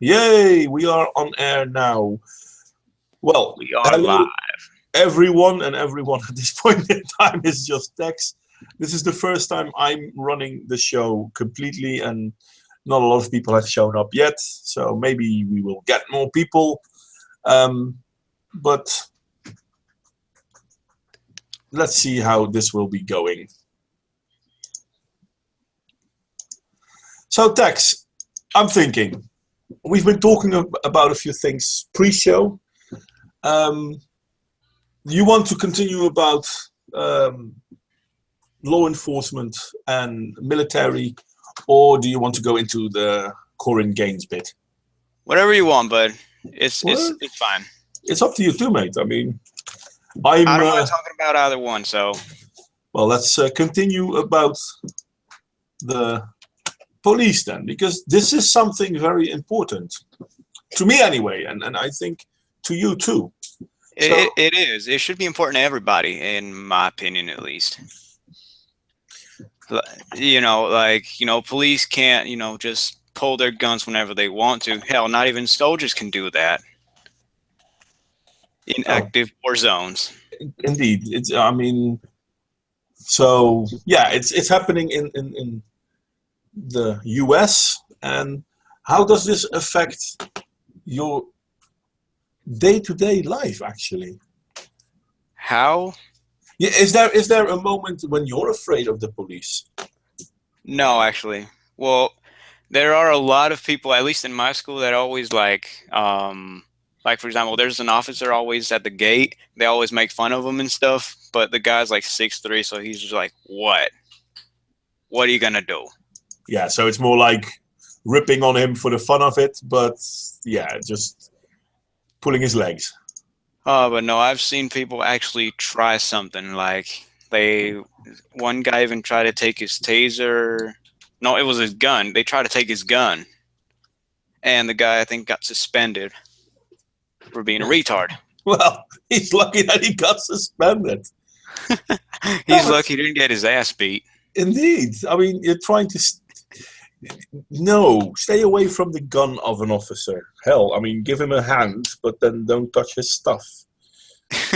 Yay, we are on air now. Well, We are live. hello everyone, and everyone at this point in time is just Tex. This is the first time I'm running the show completely, and not a lot of people have shown up yet, so maybe we will get more people. But let's see how this will be going. So, Tex, I'm thinking. We've been talking about a few things pre-show. Um, you want to continue about law enforcement and military, or do you want to go into the Corin Gaines bit? Whatever you want, bud. It's it's Well, it's fine. it's up to you too, mate. I mean, I'm I don't mind talking about either one. So well. Let's continue about the police then, because this is something very important to me anyway, and I think to you too. So it is. It should be important to everybody, in my opinion, at least. L- police can't, just pull their guns whenever they want to. Hell, not even soldiers can do that in oh, active war zones. indeed, it's I mean, so yeah, it's happening in the US, and how does this affect your day-to-day life actually? How? Yeah, is there a moment when you're afraid of the police? No, actually. Well, there are a lot of people, at least in my school, that always like for example, there's an officer always at the gate. They always make fun of him and stuff, but the guy's like 6'3", so he's just like, "What? What are you gonna do?" Yeah, so it's more like ripping on him for the fun of it, but yeah, just pulling his legs. Oh, but no, I've seen people actually try something like one guy even tried to take his taser. No, it was his gun. They tried to take his gun, and the guy I think got suspended for being a retard. Well, he's lucky that he got suspended. No, He's lucky he didn't get his ass beat. indeed. I mean, you're trying to. No, stay away from the gun of an officer. Hell, I mean, give him a hand, but then don't touch his stuff.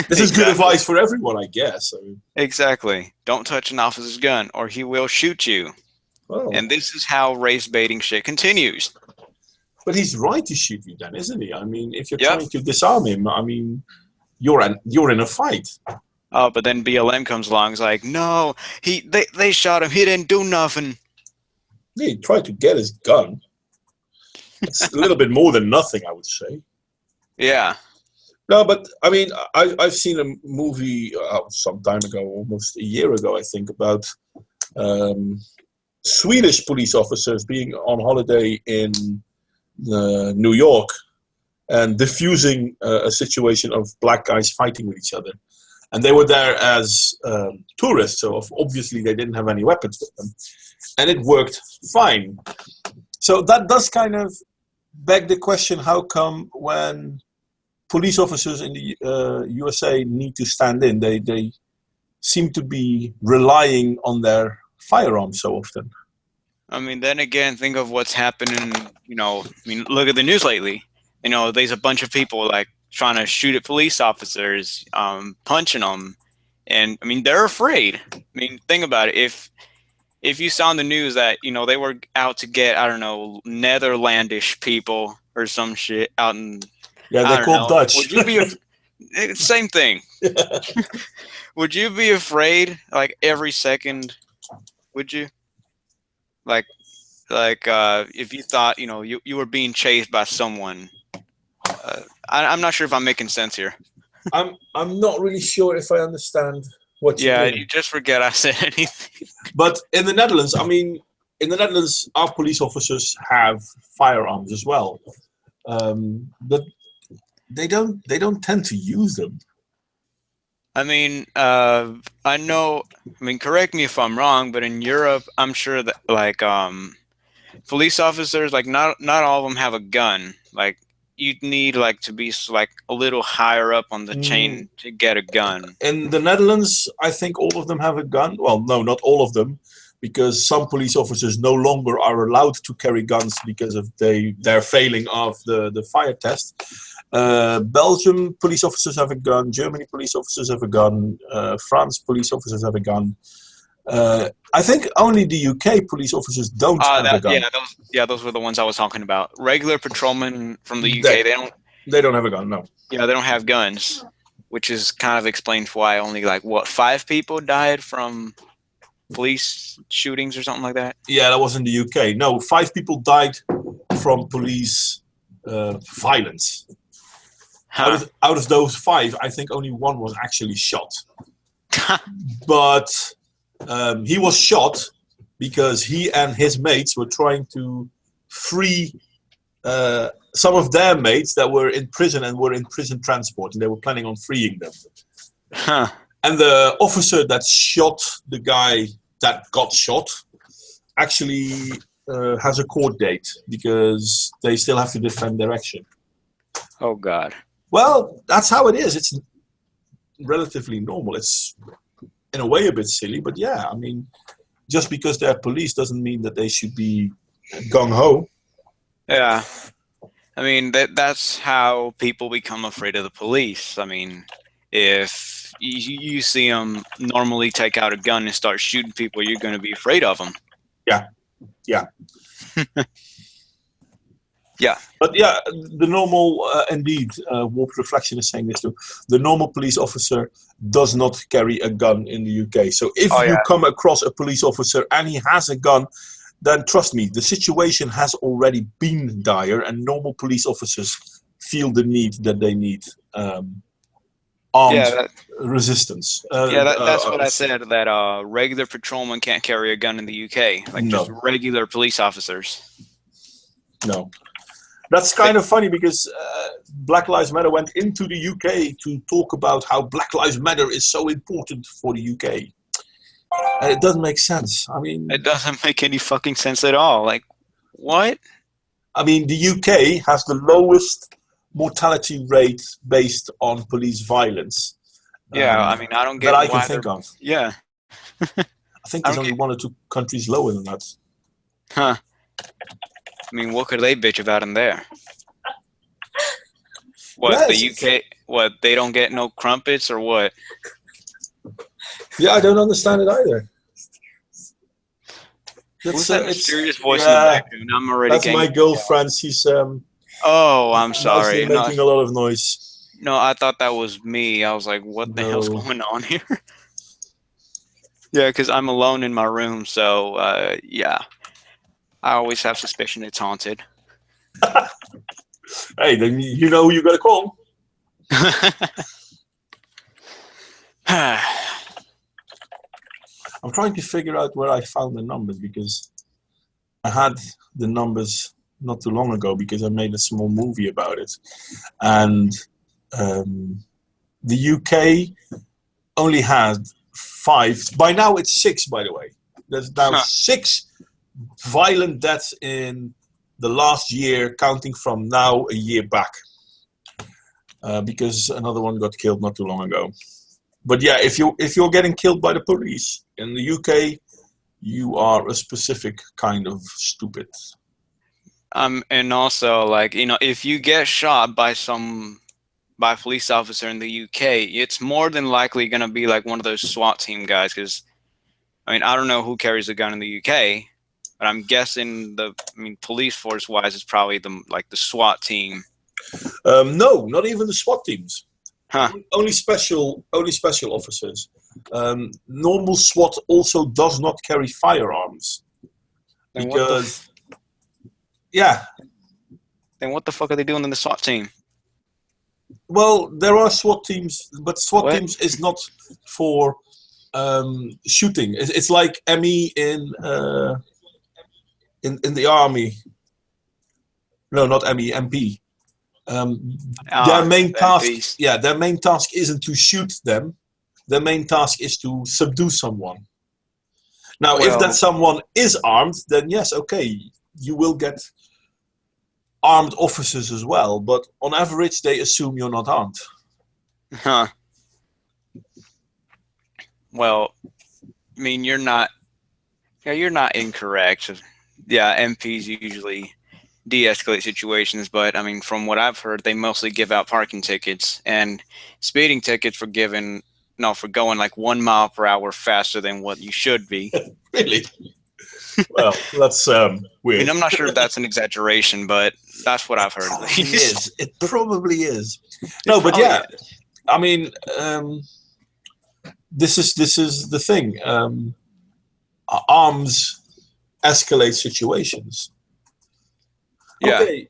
This is good Exactly. advice for everyone, I guess. I mean, Exactly. Don't touch an officer's gun, or he will shoot you. well, And this is how race baiting shit continues. but he's right to shoot you then, isn't he? I mean, if you're Yep. trying to disarm him, I mean, you're in a fight. Oh, but then BLM comes along. It's like, no, they shot him. He didn't do nothing. Yeah, he tried to get his gun. It's a little bit more than nothing, I would say. Yeah. No, but I mean, I've seen a movie some time ago, almost a year ago, I think, about um, Swedish police officers being on holiday in New York and diffusing a situation of black guys fighting with each other. And they were there as tourists, so obviously they didn't have any weapons with them. And it worked fine. So that does kind of beg the question, how come when police officers in the USA need to stand in, they seem to be relying on their firearms so often? I mean, then again, think of what's happening. Look at the news lately. There's a bunch of people like trying to shoot at police officers, punching them, and I mean, they're afraid. I mean, think about it. If you saw on the news that they were out to get, I don't know, Netherlandish people or some shit out in, Yeah, I they're don't called know, Dutch. would you be same thing? Would you be afraid like every second? Would you like if you thought you were being chased by someone? I'm not sure if I'm making sense here. I'm not really sure if I understand what you Yeah, you mean. just forget I said anything. But in the Netherlands, I mean, in the Netherlands, our police officers have firearms as well, but they don't tend to use them. I mean, I know. I mean, correct me if I'm wrong, but in Europe, I'm sure that police officers, like not all of them have a gun. Like you'd need like to be like a little higher up on the Mm, chain to get a gun. in the Netherlands, I think all of them have a gun. Well, no, not all of them, because some police officers no longer are allowed to carry guns because of their failing of the fire test. Belgium police officers have a gun. Germany police officers have a gun. France police officers have a gun. I think only the UK police officers don't have a gun. Those were the ones I was talking about. Regular patrolmen from the UK, they don't have a gun. No. Yeah, they don't have guns, which is kind of explains why only 5 people died from police shootings or something like that. Yeah, that was in the UK. No, 5 people died from police violence. Huh. Out of those 5, I think only 1 was actually shot. But he was shot because he and his mates were trying to free some of their mates that were in prison and were in prison transport, and they were planning on freeing them. Huh. And the officer that shot the guy that got shot actually has a court date because they still have to defend their action. Oh, God. Well, that's how it is. It's relatively normal. It's in a way a bit silly, but yeah, I mean, just because they're police doesn't mean that they should be gung-ho. Yeah. I mean, that's how people become afraid of the police. I mean, if you see them normally take out a gun and start shooting people, you're going to be afraid of them. Yeah. Yeah. But yeah, the normal, indeed, Warped Reflection is saying this too. The normal police officer does not carry a gun in the UK. So if you come across a police officer and he has a gun, then trust me, the situation has already been dire, and normal police officers feel the need that they need armed resistance. That's what I said, that regular patrolmen can't carry a gun in the UK. Just regular police officers. No. That's kind of funny because Black Lives Matter went into the UK to talk about how Black Lives Matter is so important for the UK. And it doesn't make sense. I mean, it doesn't make any fucking sense at all. What? I mean, the UK has the lowest mortality rate based on police violence. Yeah, I mean, I don't get that I can think of. Yeah. I think there's only 1 or 2 countries lower than that. Huh. I mean, what could they bitch about in there? What, the UK, what, they don't get no crumpets or what? Yeah, I don't understand it either. Who's that mysterious voice in the background? I'm already That's my girlfriend. She's oh, I'm sorry. Making a lot of noise. No, I thought that was me. I was like, what the hell's going on here? Yeah, because I'm alone in my room, so yeah. I always have suspicion it's haunted. Hey, then you know who you got to call. I'm trying to figure out where I found the numbers because I had the numbers not too long ago because I made a small movie about it. And the UK only had 5. By now it's 6, by the way. There's now 6 violent deaths in the last year, counting from now a year back. Because another one got killed not too long ago. But yeah, if you're getting killed by the police in the UK, you are a specific kind of stupid. And also, if you get shot by a police officer in the UK, it's more than likely going to be like one of those SWAT team guys. Because, I mean, I don't know who carries a gun in the UK, but I'm guessing police force wise, it's probably the SWAT team. No, not even the SWAT teams. Huh. Only special officers. Normal SWAT also does not carry firearms. Then because, Then what the fuck are they doing in the SWAT team? Well, there are SWAT teams, but SWAT teams is not for shooting. It's like ME in the army. No, not ME, MP. Their main task, their main task isn't to shoot them. Their main task is to subdue someone. Now, if that someone is armed, then yes, okay, you will get armed officers as well. But on average, they assume you're not armed. Huh. Well, I mean, you're not Yeah, you're not incorrect. Yeah, MPs usually de-escalate situations, but I mean, from what I've heard, they mostly give out parking tickets and speeding tickets for giving, no, for going like 1 mile per hour faster than what you should be. Really? Well, that's I mean, weird. I'm not sure if that's an exaggeration, but that's what I've heard at Probably least. is. It probably is. No, but probably yeah, I mean, this is the thing. Arms escalate situations. Yeah. Okay.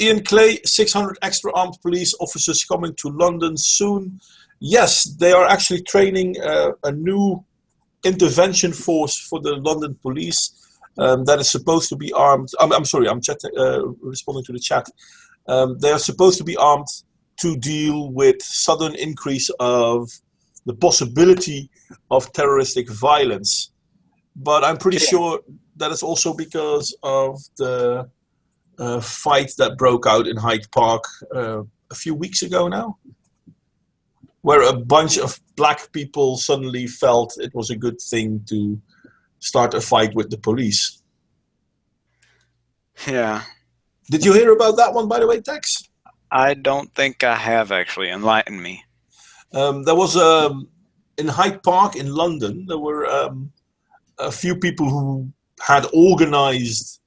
Ian Clay, 600 extra armed police officers coming to London soon. Yes, they are actually training a new intervention force for the London police that is supposed to be armed. I'm sorry, I'm responding to the chat. They are supposed to be armed to deal with sudden increase of the possibility of terroristic violence. But I'm pretty sure that is also because of the fight that broke out in Hyde Park a few weeks ago now, where a bunch of black people suddenly felt it was a good thing to start a fight with the police. Yeah. Did you hear about that one, by the way, Tex? I don't think I have actually. Enlighten me. There was in Hyde Park in London, there were a few people who had organized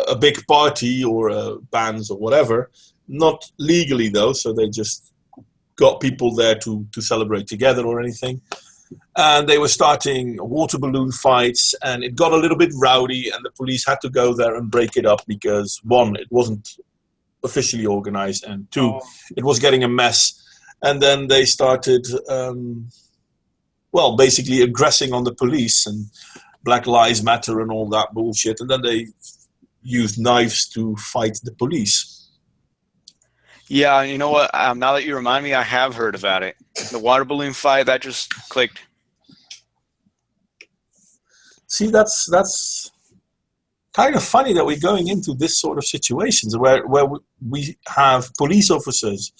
a big party or bands or whatever, not legally though, so they just got people there to celebrate together or anything. And they were starting water balloon fights, and it got a little bit rowdy, and the police had to go there and break it up because, one, it wasn't officially organized, and two, it was getting a mess. And then they started, basically aggressing on the police and Black Lives Matter and all that bullshit. And then they used knives to fight the police. Yeah, you know what? Now that you remind me, I have heard about it. The water balloon fight, that just clicked. See, that's kind of funny that we're going into this sort of situations where we have police officers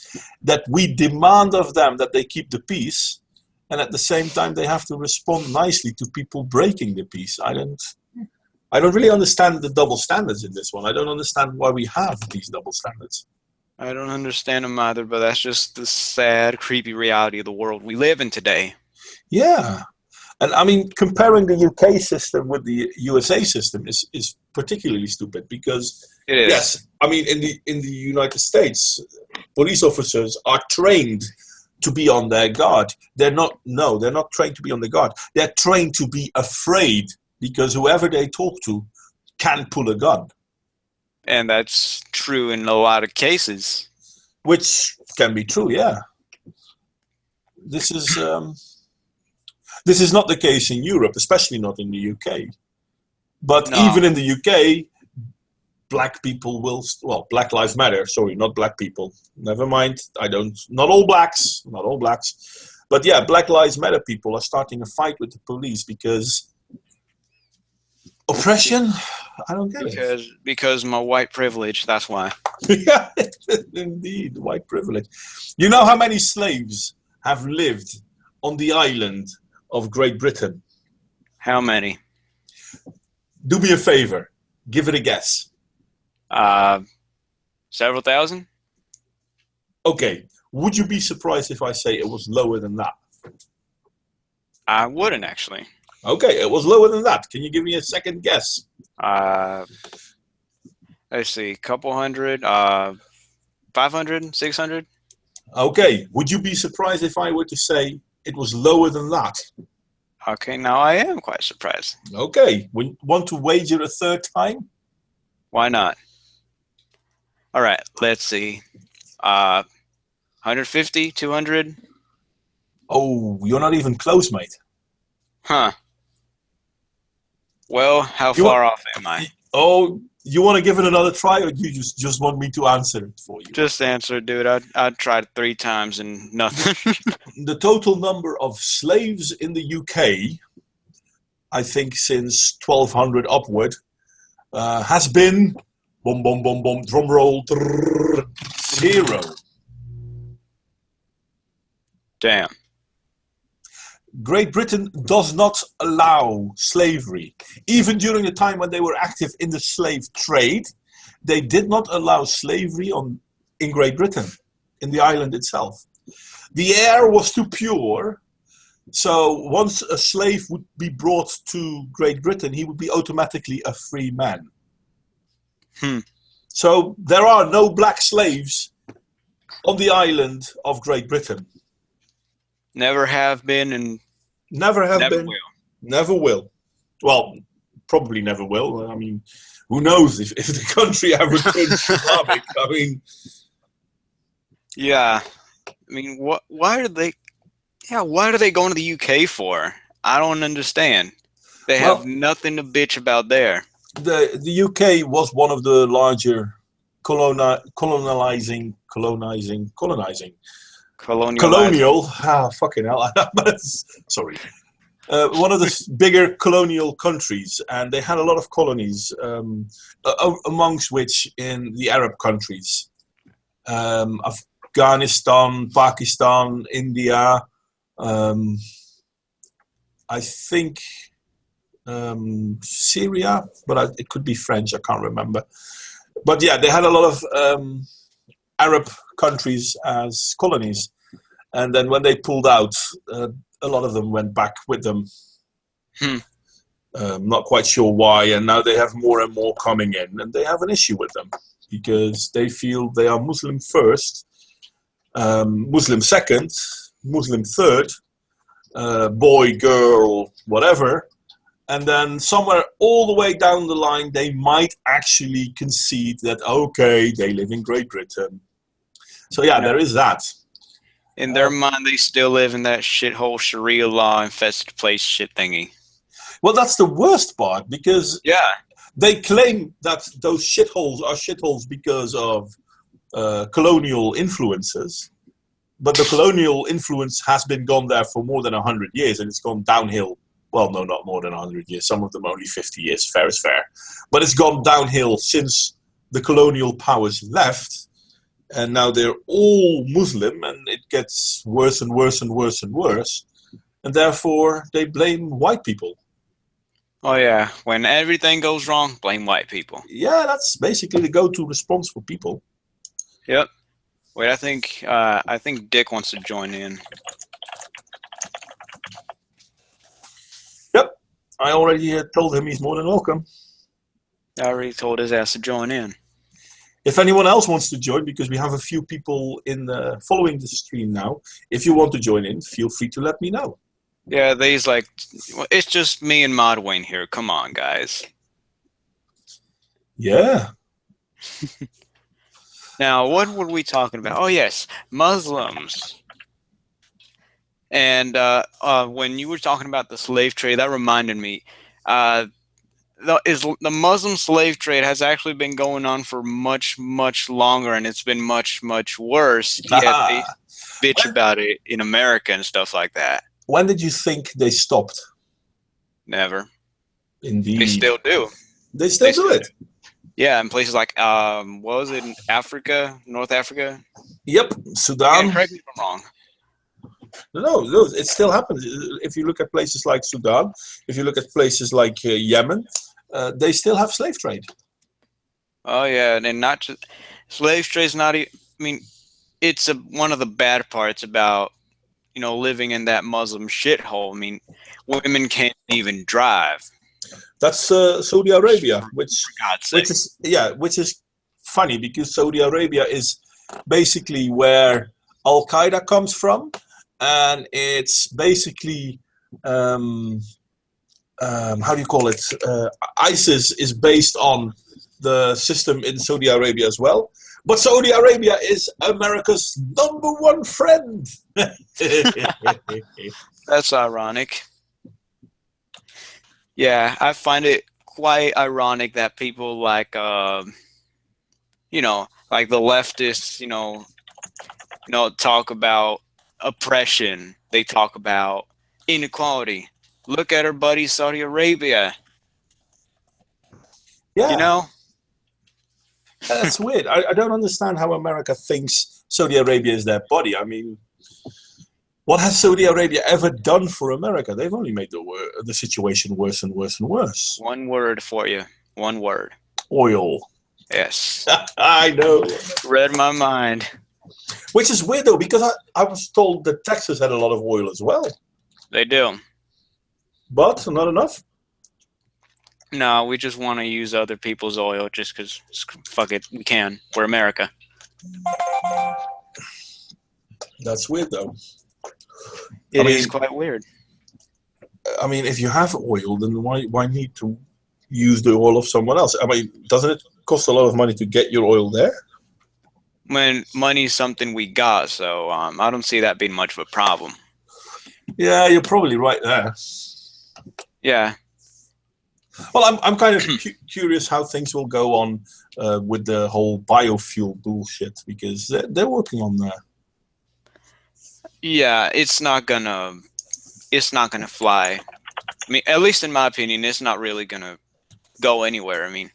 that we demand of them that they keep the peace, and at the same time they have to respond nicely to people breaking the peace. I don't really understand the double standards in this one. I don't understand why we have these double standards. I don't understand them either, but that's just the sad, creepy reality of the world we live in today. Yeah. And I mean, comparing the UK system with the USA system is particularly stupid because, it is. Yes, I mean, in the United States, police officers are trained to be on their guard. They're not trained to be on their guard. They're trained to be afraid because whoever they talk to can pull a gun. And that's true in a lot of cases. Which can be true, yeah. This is not the case in Europe, especially not in the UK. But even in the UK, black people Black Lives Matter. Sorry, not black people. Never mind. Not all blacks. But yeah, Black Lives Matter people are starting a fight with the police because oppression? I don't get it. Because my white privilege, that's why. Yeah, indeed, white privilege. You know how many slaves have lived on the island of Great Britain? How many? Do me a favor. Give it a guess. Several thousand? Okay. Would you be surprised if I say it was lower than that? I wouldn't, actually. Okay, it was lower than that. Can you give me a second guess? Let's see, couple hundred, 500, 600? Okay. Would you be surprised if I were to say it was lower than that? Okay, now I am quite surprised. Okay. Want to wager a third time? Why not? All right, let's see. 150, 200? Oh, you're not even close, mate. Huh. Well, how far off am I? Oh, you want to give it another try, or you just want me to answer it for you? Just answer, dude. I tried 3 times and nothing. The total number of slaves in the UK, I think since 1200 upward, has been, boom, boom, boom, boom, drum roll, 0. Damn. Great Britain does not allow slavery. Even during the time when they were active in the slave trade, they did not allow slavery in Great Britain, in the island itself. The air was too pure, so once a slave would be brought to Great Britain, he would be automatically a free man. So there are no black slaves on the island of Great Britain. Never have been and Never have never been. will. Never will. Well, probably never will. I mean, who knows if the country ever turns Islamic? I mean, Yeah. I mean, why are they going to the UK for? I don't understand. They have nothing to bitch about there. the UK was one of the larger colonial. Fucking hell. Sorry. One of the bigger colonial countries, and they had a lot of colonies, amongst which in the Arab countries, Afghanistan, Pakistan, India, I think Syria, but it could be French, I can't remember. But yeah, they had a lot of Arab countries as colonies, and then when they pulled out, a lot of them went back with them. Not quite sure why, and now they have more and more coming in, and they have an issue with them because they feel they are Muslim first, Muslim second, Muslim third, boy, girl, whatever, and then somewhere all the way down the line they might actually concede that, okay, they live in Great Britain. So yeah, there is that. In their mind, they still live in that shithole Sharia law infested place shit thingy. Well, that's the worst part, because they claim that those shitholes are shitholes because of colonial influences, but the colonial influence has been gone there for more than 100 years, and it's gone downhill. Well, no, not more than 100 years. Some of them only 50 years. Fair is fair. But it's gone downhill since the colonial powers left, and now they're all Muslim, and it gets worse and worse and worse and worse, and therefore they blame white people. Oh yeah, when everything goes wrong, blame white people. Yeah, that's basically the go-to response for people. Yep. Wait, I think Dick wants to join in. Yep, I already told him he's more than welcome. I already told his ass to join in. If anyone else wants to join, because we have a few people following the stream now, if you want to join in, feel free to let me know. Yeah, they's like, it's just me and Modwain here. Come on, guys. Yeah. Now, what were we talking about? Oh, yes, Muslims. And when you were talking about the slave trade, that reminded me. The Muslim slave trade has actually been going on for much, much longer, and it's been much, much worse. Yet they bitch about it in America and stuff like that. When did you think they stopped? Never. Indeed. They still do. They still do it. Yeah, in places like, what was it, in Africa, North Africa? Yep, Sudan. Yeah, correct me if I'm wrong. No, it still happens. If you look at places like Sudan, if you look at places like Yemen, they still have slave trade. Oh, yeah, and not just, slave trade's not, I mean, it's one of the bad parts about, living in that Muslim shithole. I mean, women can't even drive. That's Saudi Arabia, which is funny, because Saudi Arabia is basically where Al Qaeda comes from, and it's basically how do you call it? ISIS is based on the system in Saudi Arabia as well. But Saudi Arabia is America's #1 friend. That's ironic. Yeah, I find it quite ironic that people like, like the leftists, talk about oppression. They talk about inequality. Look at our buddy Saudi Arabia. Yeah. That's weird. I don't understand how America thinks Saudi Arabia is their buddy. I mean, What has Saudi Arabia ever done for America? They've only made the situation worse and worse and worse. One word for you. One word. Oil. Yes. I know. Read my mind. Which is weird, though, because I was told that Texas had a lot of oil as well. They do. But not enough? No, we just want to use other people's oil just because, fuck it, we can. We're America. That's weird, though. It is quite weird. I mean, if you have oil, then why need to use the oil of someone else? I mean, doesn't it cost a lot of money to get your oil there? When money's something we got, so I don't see that being much of a problem. Yeah, you're probably right there. Yeah. Well, I'm kind of curious how things will go on with the whole biofuel bullshit, because they're working on that. Yeah, it's not gonna fly. I mean, at least in my opinion, it's not really gonna go anywhere. I mean,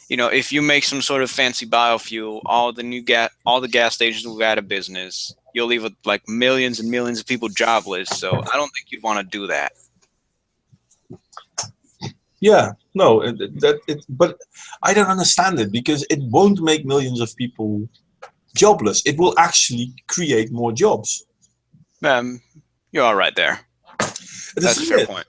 you know, if you make some sort of fancy biofuel, all the gas stations will go out of business. You'll leave like millions and millions of people jobless. So I don't think you'd want to do that. Yeah, no, but I don't understand it, because it won't make millions of people jobless. It will actually create more jobs. You're all right there. That's a fair point.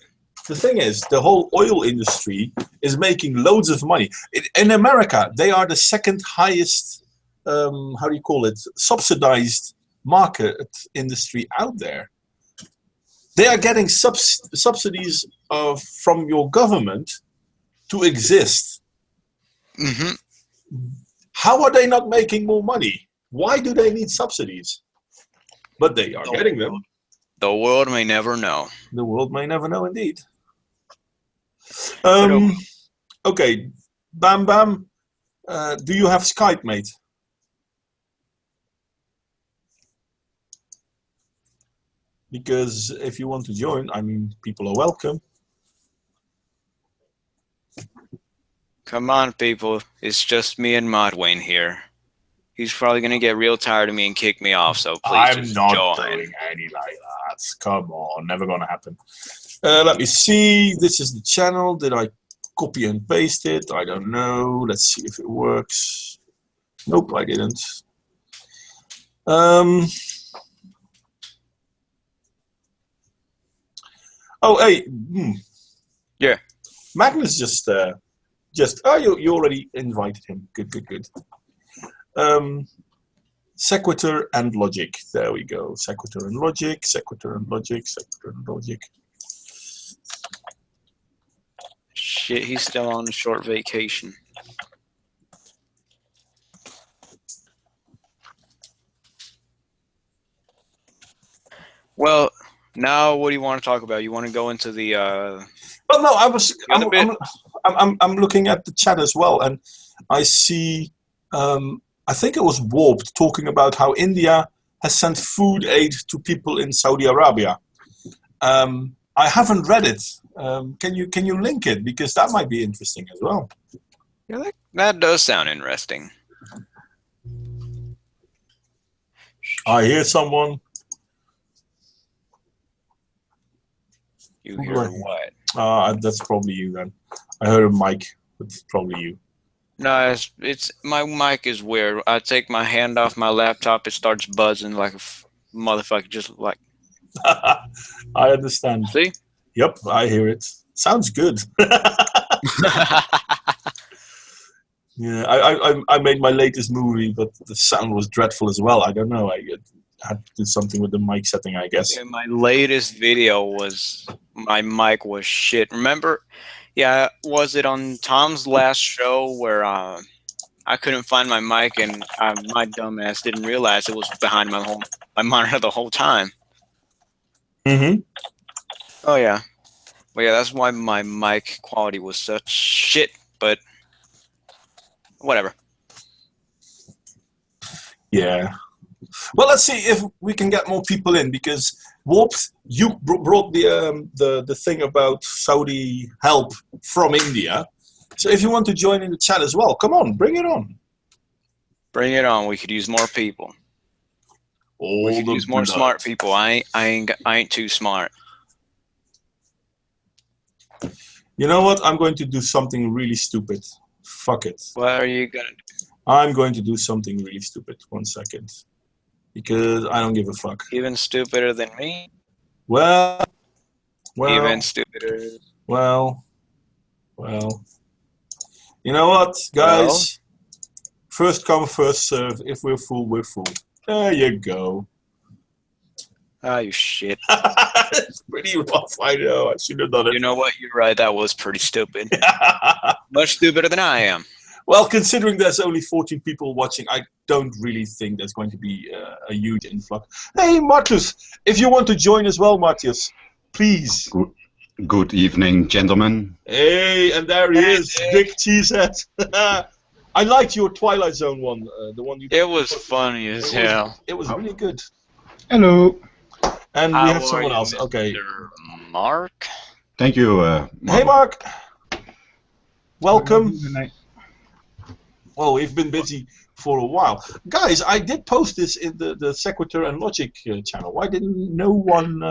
The thing is, the whole oil industry is making loads of money. In America, they are the second highest, how do you call it, subsidized market industry out there. They are getting subsidies from your government to exist. Mm-hmm. How are they not making more money? Why do they need subsidies? But they are getting them. The world may never know. The world may never know, indeed. Okay, Bam Bam, do you have Skype, mate? Because if you want to join, I mean, people are welcome. Come on, people. It's just me and Modwain here. He's probably going to get real tired of me and kick me off, so please just join. I'm not doing any like that. Come on, never going to happen. Let me see. This is the channel. Did I copy and paste it? I don't know. Let's see if it works. Nope, I didn't. Oh, hey. Yeah. Magnus just. Oh, you already invited him. Good. Sequitur and logic. There we go. Sequitur and logic. Shit, he's still on a short vacation. Well, now what do you want to talk about? You want to go into the Well, no, I'm looking at the chat as well, and I see I think it was Warped talking about how India has sent food aid to people in Saudi Arabia. I haven't read it. Can you link it, because that might be interesting as well? Yeah, that does sound interesting. I hear someone. You hear what? That's probably you then. I heard a mic, but it's probably you. No, it's my mic is weird. I take my hand off my laptop, it starts buzzing like a motherfucker, just like. I understand. See? Yep, I hear it. Sounds good. Yeah, I made my latest movie, but the sound was dreadful as well. I don't know. I had to do something with the mic setting, I guess. Yeah, my latest video was my mic was shit. Remember? Yeah, was it on Tom's last show where I couldn't find my mic and my dumb ass didn't realize it was behind my monitor the whole time. Mm-hmm. Oh yeah. Well, yeah, that's why my mic quality was such shit, but whatever. Yeah. Well, let's see if we can get more people in, because Warped, you brought the thing about Saudi help from India. So if you want to join in the chat as well, come on, bring it on. Bring it on. We could use more people. All We could the use more blood. smart people. I ain't too smart. You know what? I'm going to do something really stupid. Fuck it. What are you gonna do? I'm going to do something really stupid. 1 second. Because I don't give a fuck. Even stupider than me? Well. Even stupider. Well. You know what, guys? First come, first serve. If we're full, we're full. There you go. Ah, you shit. It's pretty rough, I know. I should have done it. You know what? You're right. That was pretty stupid. Much stupider than I am. Well, considering there's only 14 people watching, I don't really think there's going to be a huge influx. Hey, Martus, if you want to join as well, Martius, please. Good evening, gentlemen. Hey, and there he is, Dick Cheesehead. I liked your Twilight Zone one, the one you. It was funny as hell. It was really good. Hello. And we have someone else. Okay. Mark. Thank you. Hey, Mark. Welcome. Good night. Well, we've been busy for a while. Guys, I did post this in the Sequitur and Logic channel. Why didn't no one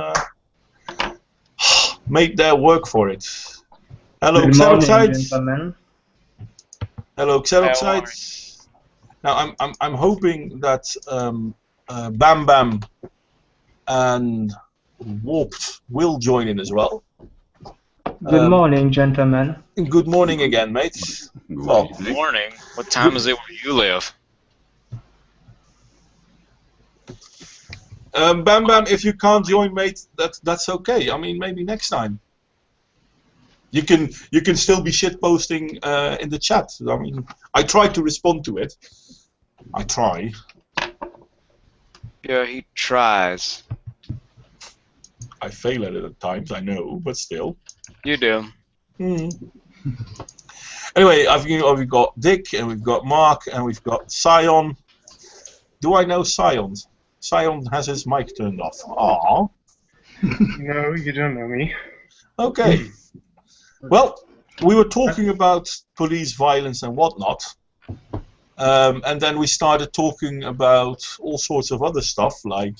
make their work for it? Hello, Good morning, Xeroxide. gentlemen. Hello, Xeroxide. Now, I'm hoping that Bam Bam and Warped will join in as well. Good morning, gentlemen. Good morning again, mate. Well, Good evening. Morning. What time is it where you live? Bam Bam, if you can't join, mate, that's okay. I mean, maybe next time. You can still be shit posting in the chat. I mean, I try to respond to it. I try. Yeah, he tries. I fail at it at times, I know, but still. You do. Anyway, we've got Dick, and we've got Mark, and we've got Sion. Do I know Sion? Sion has his mic turned off. Aww. No, you don't know me. Okay. Well, we were talking about police violence and whatnot. And then we started talking about all sorts of other stuff, like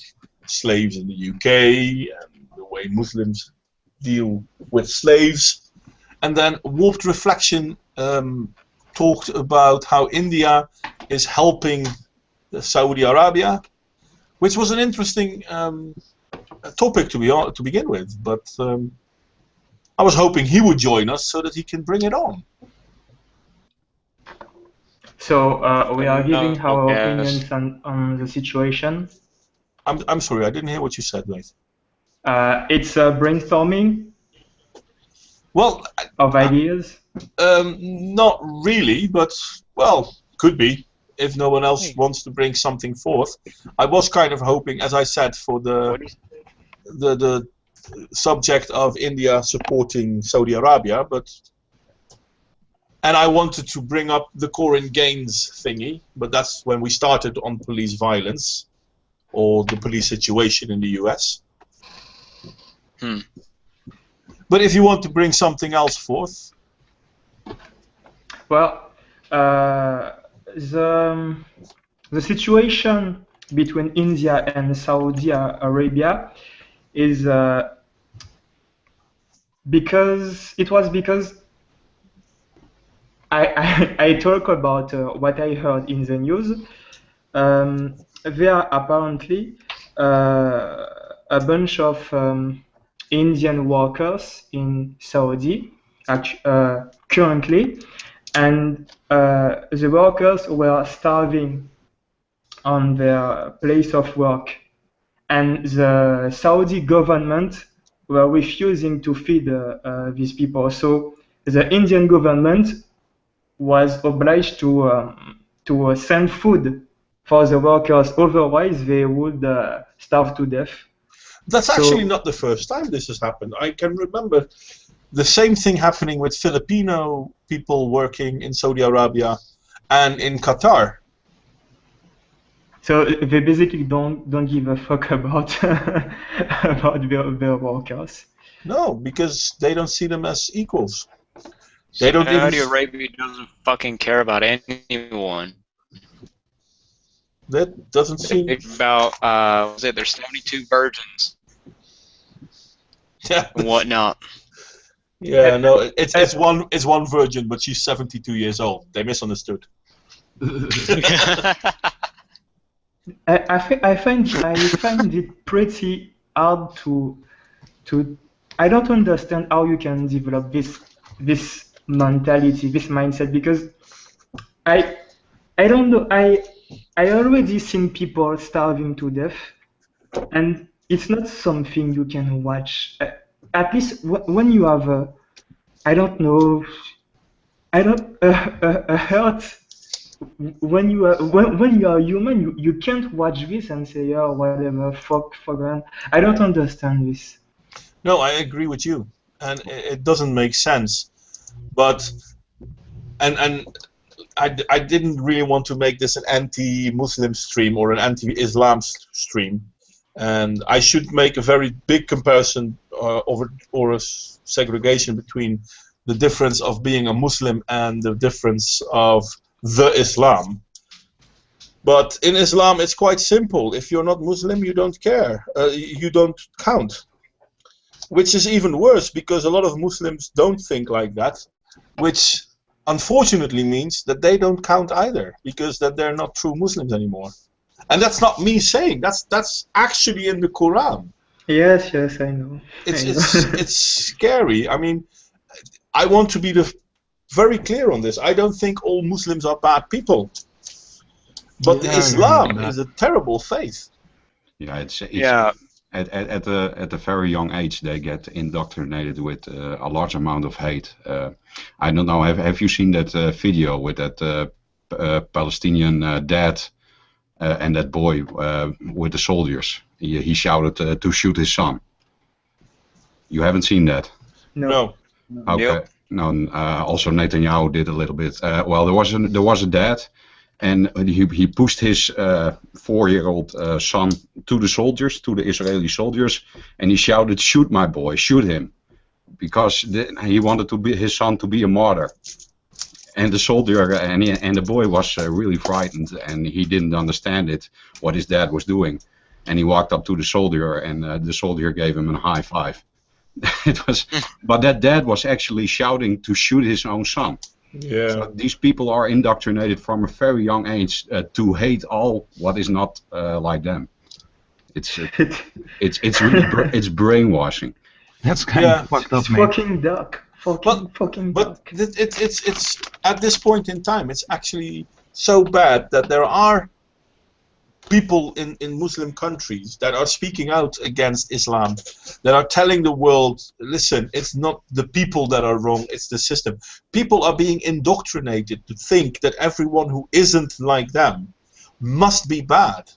slaves in the UK, and the way Muslims deal with slaves. And then Warped Reflection talked about how India is helping Saudi Arabia, which was an interesting topic to begin with. But I was hoping he would join us so that he can bring it on. So we are giving our yes. opinions on the situation. I'm sorry, I didn't hear what you said, mate. It's brainstorming Well, of ideas. not really, but well, could be if no one else wants to bring something forth. I was kind of hoping, as I said, for the subject of India supporting Saudi Arabia, and I wanted to bring up the Corin Gaines thingy, but that's when we started on police violence or the police situation in the US. But if you want to bring something else forth. Well, the situation between India and Saudi Arabia is because I talk about what I heard in the news. There are apparently a bunch of Indian workers in Saudi currently, and the workers were starving on their place of work, and the Saudi government were refusing to feed these people. So the Indian government was obliged to send food for the workers, otherwise they would starve to death. That's actually not the first time this has happened. I can remember the same thing happening with Filipino people working in Saudi Arabia and in Qatar. So they basically don't give a fuck about about their workers. No, because they don't see them as equals. They don't Saudi even... Arabia doesn't fucking care about anyone. That doesn't seem. It's about there's 72 virgins Yeah. and whatnot. Yeah, no, it's one virgin, but she's 72 years old. They misunderstood. I find it pretty hard to I don't understand how you can develop this mentality, this mindset, because I don't know, I already seen people starving to death, and it's not something you can watch. At least when you have a, I don't know, a hurt. When you are human, you can't watch this and say, oh, whatever, fuck, man. I don't understand this. No, I agree with you, and it doesn't make sense. But and I didn't really want to make this an anti-Muslim stream or an anti-Islam stream, and I should make a very big comparison or a segregation between the difference of being a Muslim and the difference of the Islam. But in Islam, it's quite simple. If you're not Muslim, you don't care. You don't count. Which is even worse, because a lot of Muslims don't think like that, which unfortunately means that they don't count either, because that they're not true Muslims anymore. And that's not me saying. That's actually in the Quran. Yes, I know. It's scary. I mean, I want to be very clear on this. I don't think all Muslims are bad people, but Islam is a terrible faith. Yeah, it's Yeah. At a very young age they get indoctrinated with a large amount of hate. I don't know. Have you seen that video with that Palestinian dad and that boy with the soldiers? He shouted to shoot his son. You haven't seen that? No. Okay. Yep. No. Also Netanyahu did a little bit. Well, there was a dad, and he pushed his 4-year-old son to the soldiers, to the Israeli soldiers, and he shouted, "Shoot my boy, shoot him," because he wanted his son to be a martyr. And the soldier and the boy was really frightened, and he didn't understand what his dad was doing, and he walked up to the soldier, and the soldier gave him a high five. But that dad was actually shouting to shoot his own son. Yeah. So these people are indoctrinated from a very young age to hate all what is not like them. It's really it's brainwashing. That's kind of fucked up, man. Fucking duck. Fucking But duck. it's at this point in time, it's actually so bad that there are people in Muslim countries that are speaking out against Islam, that are telling the world, listen, it's not the people that are wrong, it's the system. People are being indoctrinated to think that everyone who isn't like them must be bad.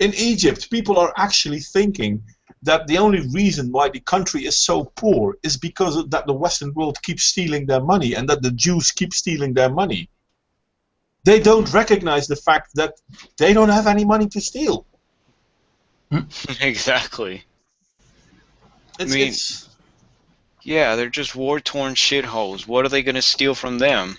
In Egypt, people are actually thinking that the only reason why the country is so poor is because that the Western world keeps stealing their money, and that the Jews keep stealing their money. They don't recognize the fact that they don't have any money to steal. Exactly. Yeah, they're just war-torn shitholes. What are they going to steal from them?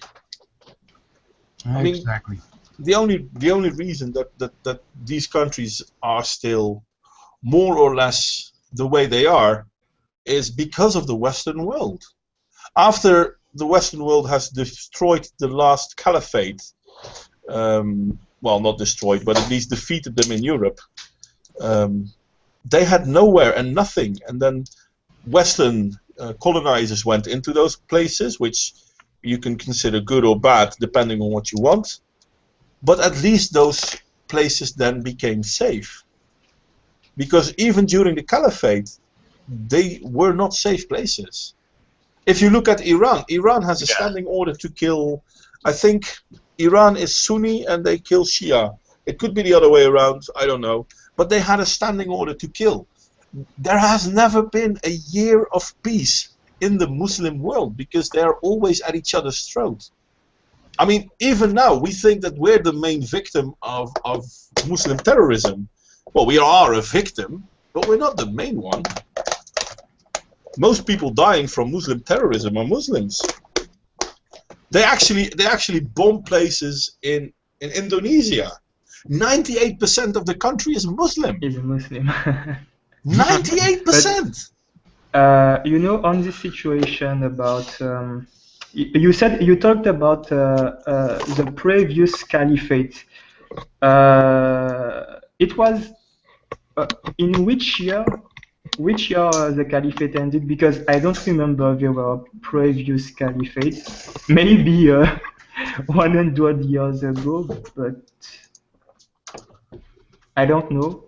I mean, Exactly. the only reason that these countries are still more or less the way they are is because of the Western world. After the Western world has destroyed the last caliphate, well, not destroyed, but at least defeated them in Europe, they had nowhere and nothing, and then Western colonizers went into those places, which you can consider good or bad depending on what you want, but at least those places then became safe, because even during the caliphate they were not safe places. If you look at Iran, Iran has a standing order to kill, I think Iran is Sunni and they kill Shia. It could be the other way around, I don't know. But they had a standing order to kill. There has never been a year of peace in the Muslim world because they are always at each other's throat. I mean, even now, we think that we're the main victim of Muslim terrorism. Well, we are a victim, but we're not the main one. Most people dying from Muslim terrorism are Muslims. They actually bomb places in Indonesia. 98% of the country is Muslim. Is a Muslim. 98%. You know, on this situation about you talked about the previous caliphate. It was in which year? Which year the caliphate ended? Because I don't remember there were previous caliphate. Maybe 100 years ago, but I don't know.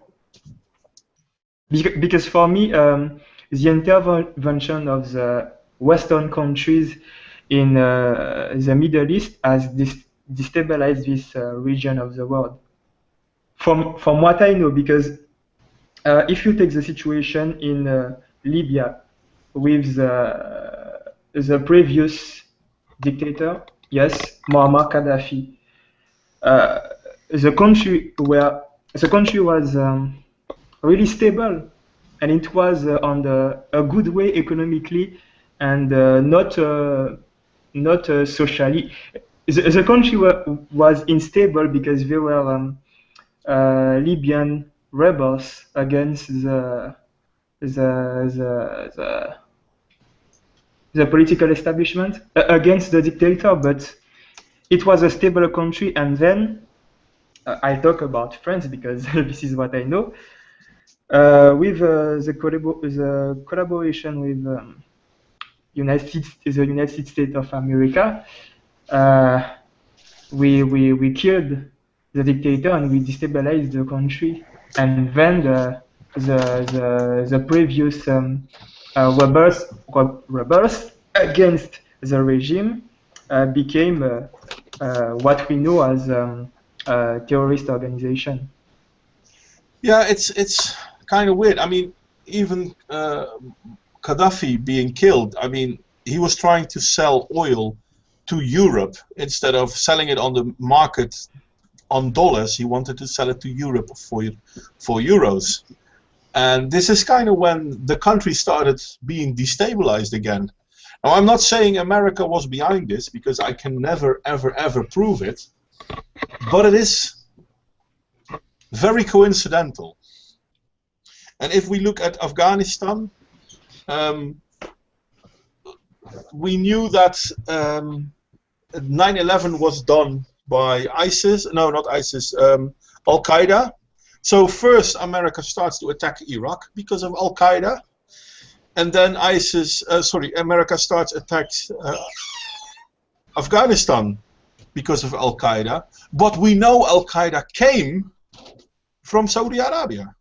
Because for me, the intervention of the Western countries in the Middle East has destabilized this region of the world. From what I know, because if you take the situation in Libya with the previous dictator, yes, Muammar Gaddafi, the country was really stable, and it was on a good way economically and not socially. The country was unstable because there were Libyan rebels against the political establishment, against the dictator, but it was a stable country. And then I talk about France because this is what I know. With the collaboration with the United States of America, we killed the dictator and we destabilized the country. And then the previous rebels against the regime became what we know as a terrorist organization. Yeah, it's kind of weird. I mean, even Gaddafi being killed, I mean, he was trying to sell oil to Europe instead of selling it on the market on dollars. He wanted to sell it to Europe for euros. And this is kind of when the country started being destabilized again. Now, I'm not saying America was behind this because I can never, ever, ever prove it. But it is very coincidental. And if we look at Afghanistan, we knew that 9/11 was done by ISIS, no, not ISIS, Al-Qaeda. So first America starts to attack Iraq because of Al-Qaeda, and then America starts attacks Afghanistan because of Al-Qaeda. But we know Al-Qaeda came from Saudi Arabia.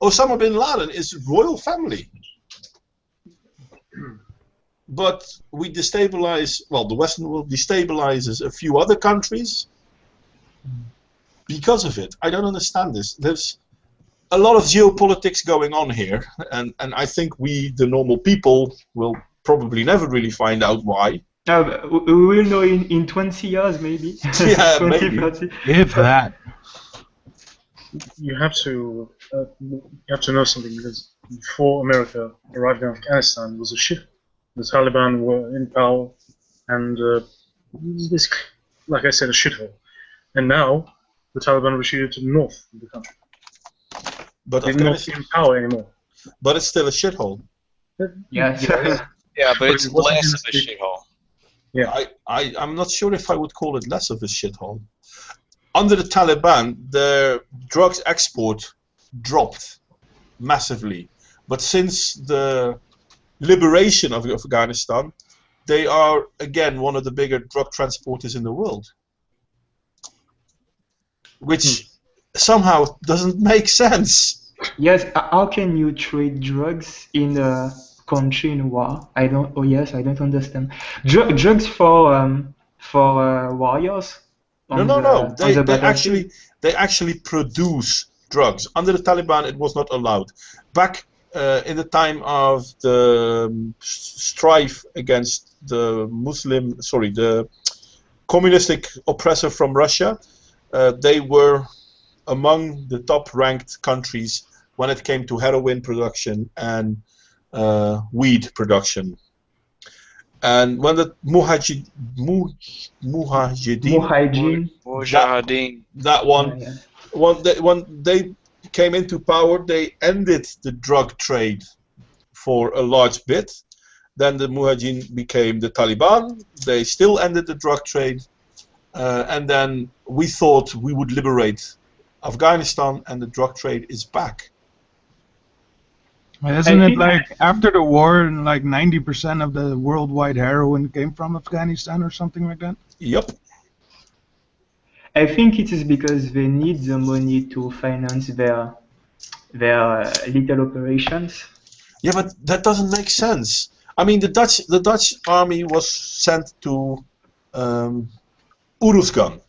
Osama bin Laden is royal family. But we destabilize, well, the Western world destabilizes a few other countries because of it. I don't understand this. There's a lot of geopolitics going on here, and I think we, the normal people, will probably never really find out why. We will know in 20 years, maybe. Yeah, 20, maybe. 30. If that. You have to know something, because before America arrived in Afghanistan, it was a shit. The Taliban were in power, and basically, like I said, a shithole. And now the Taliban retreated to the north of the country. But they're not in power anymore. But it's still a shithole. Yes. Yeah, but it's it wasn't less in of a the- shithole. Yeah. I'm not sure if I would call it less of a shithole. Under the Taliban, their drugs export dropped massively. But since the liberation of Afghanistan, they are again one of the bigger drug transporters in the world. Which somehow doesn't make sense. Yes, how can you trade drugs in a country in war? I don't understand. Drugs for warriors? No. They actually produce drugs. Under the Taliban, it was not allowed. Back in the time of the strife against the the communistic oppressor from Russia, they were among the top-ranked countries when it came to heroin production and weed production. And when the Mujahideen, Mujahideen. that one, Yeah. when they came into power, they ended the drug trade for a large bit. Then the Mujahideen became the Taliban. They still ended the drug trade. And then we thought we would liberate Afghanistan, and the drug trade is back. Isn't it like after the war, like 90% of the worldwide heroin came from Afghanistan or something like that? Yep. I think it is because they need the money to finance their little operations. Yeah, but that doesn't make sense. I mean, the Dutch army was sent to Uruzgan.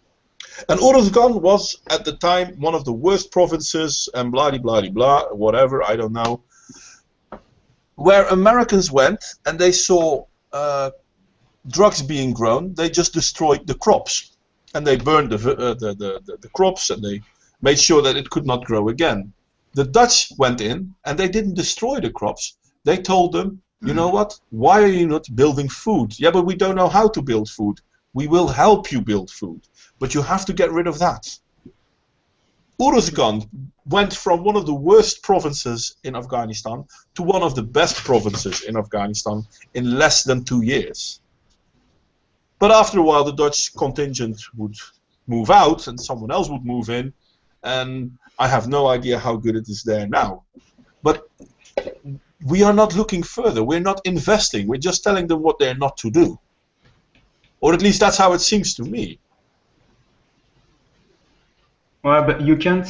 And Uruzgan was at the time one of the worst provinces, and blah blah blah, whatever, I don't know. Where Americans went and they saw drugs being grown, they just destroyed the crops, and they burned the crops, and they made sure that it could not grow again. The Dutch went in and they didn't destroy the crops. They told them, you know what? Why are you not building food? Yeah, but we don't know how to build food. We will help you build food, but you have to get rid of that. Uruzgan went from one of the worst provinces in Afghanistan to one of the best provinces in Afghanistan in less than 2 years. But after a while, the Dutch contingent would move out and someone else would move in, and I have no idea how good it is there now. But we are not looking further. We're not investing. We're just telling them what they're not to do. Or at least that's how it seems to me. Well, but you can't.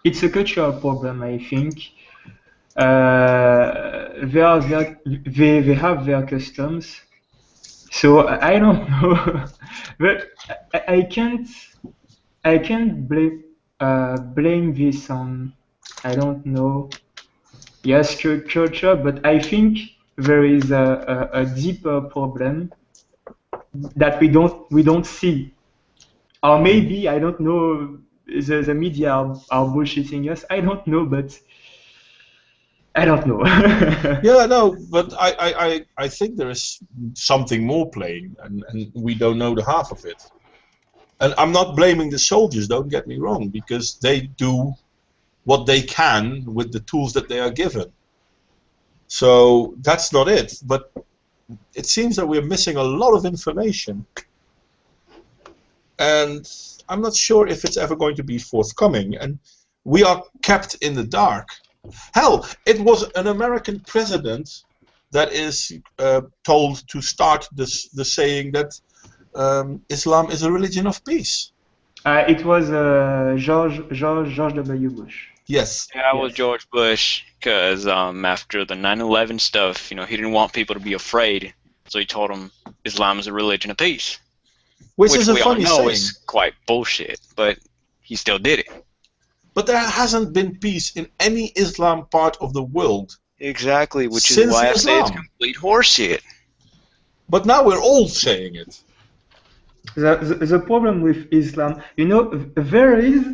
It's a cultural problem, I think. They have their customs, so I don't know. But I can't blame this on, I don't know. Yes, culture, but I think there is a deeper problem that we don't see. Or maybe, I don't know, the media are bullshitting us. I don't know, but I don't know. Yeah, no, but I think there is something more playing, and we don't know the half of it. And I'm not blaming the soldiers, don't get me wrong, because they do what they can with the tools that they are given. So that's not it. But it seems that we're missing a lot of information. And I'm not sure if it's ever going to be forthcoming. And we are kept in the dark. Hell, it was an American president that is told to start the saying that Islam is a religion of peace. It was George W. Bush. Yes. Yeah, it was George Bush, because after the 9/11 stuff, he didn't want people to be afraid, so he told them Islam is a religion of peace. Which is a funny we all know saying. is quite bullshit, but he still did it. But there hasn't been peace in any Islam part of the world. Exactly, which Since is why I say it's Islam. complete horseshit. But now we're all saying it. The problem with Islam, there is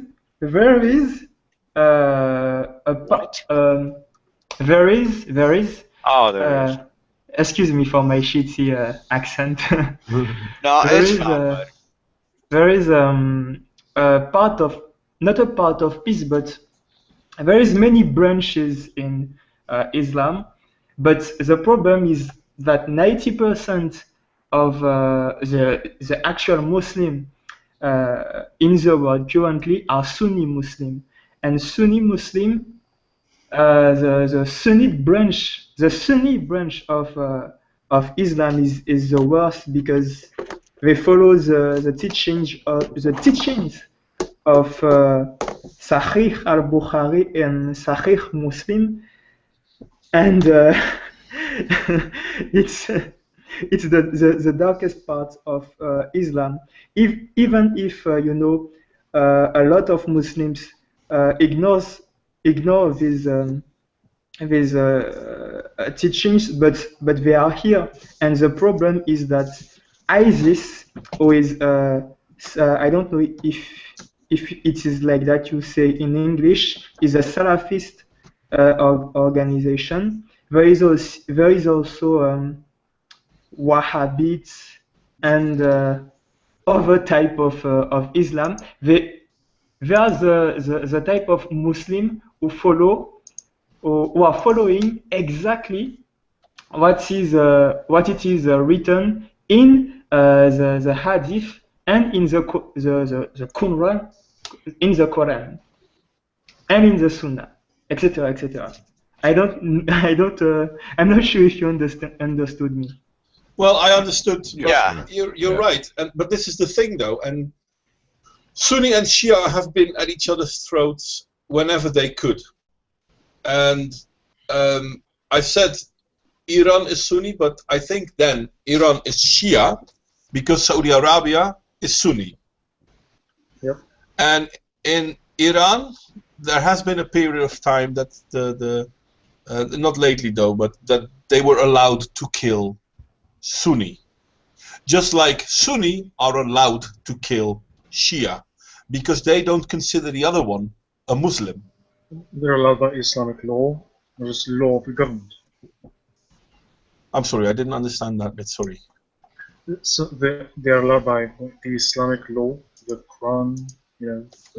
Oh, there is. excuse me for my shitty accent. No, there it's is fine, bud. there is not a part of peace, but there is many branches in Islam. But the problem is that 90% of the actual Muslim in the world currently are Sunni Muslim, and Sunni Muslim, the Sunni branch of Islam is the worst, because they follow the teachings of Sahih al-Bukhari and Sahih Muslim, and it's the darkest part of Islam. Even if a lot of Muslims ignore these teachings, but they are here. And the problem is that ISIS, who is I don't know if it is like that you say in English, is a Salafist organization. There is also Wahhabites and other type of Islam. They are the type of Muslim who are following exactly what it is written in the Hadith and in the Quran, and in the Sunnah, etc., etc. I'm not sure if you understood me. Well, I understood. Yeah. You're right. But this is the thing, though. And Sunni and Shia have been at each other's throats whenever they could. And I said Iran is Sunni, but I think then Iran is Shia because Saudi Arabia is Sunni. Yep. And in Iran, there has been a period of time that not lately though, but that they were allowed to kill Sunni. Just like Sunni are allowed to kill Shia, because they don't consider the other one a Muslim. They're allowed by Islamic law, or just law of the government. I'm sorry, I didn't understand that bit, sorry. So they're allowed by the Islamic law, the Quran,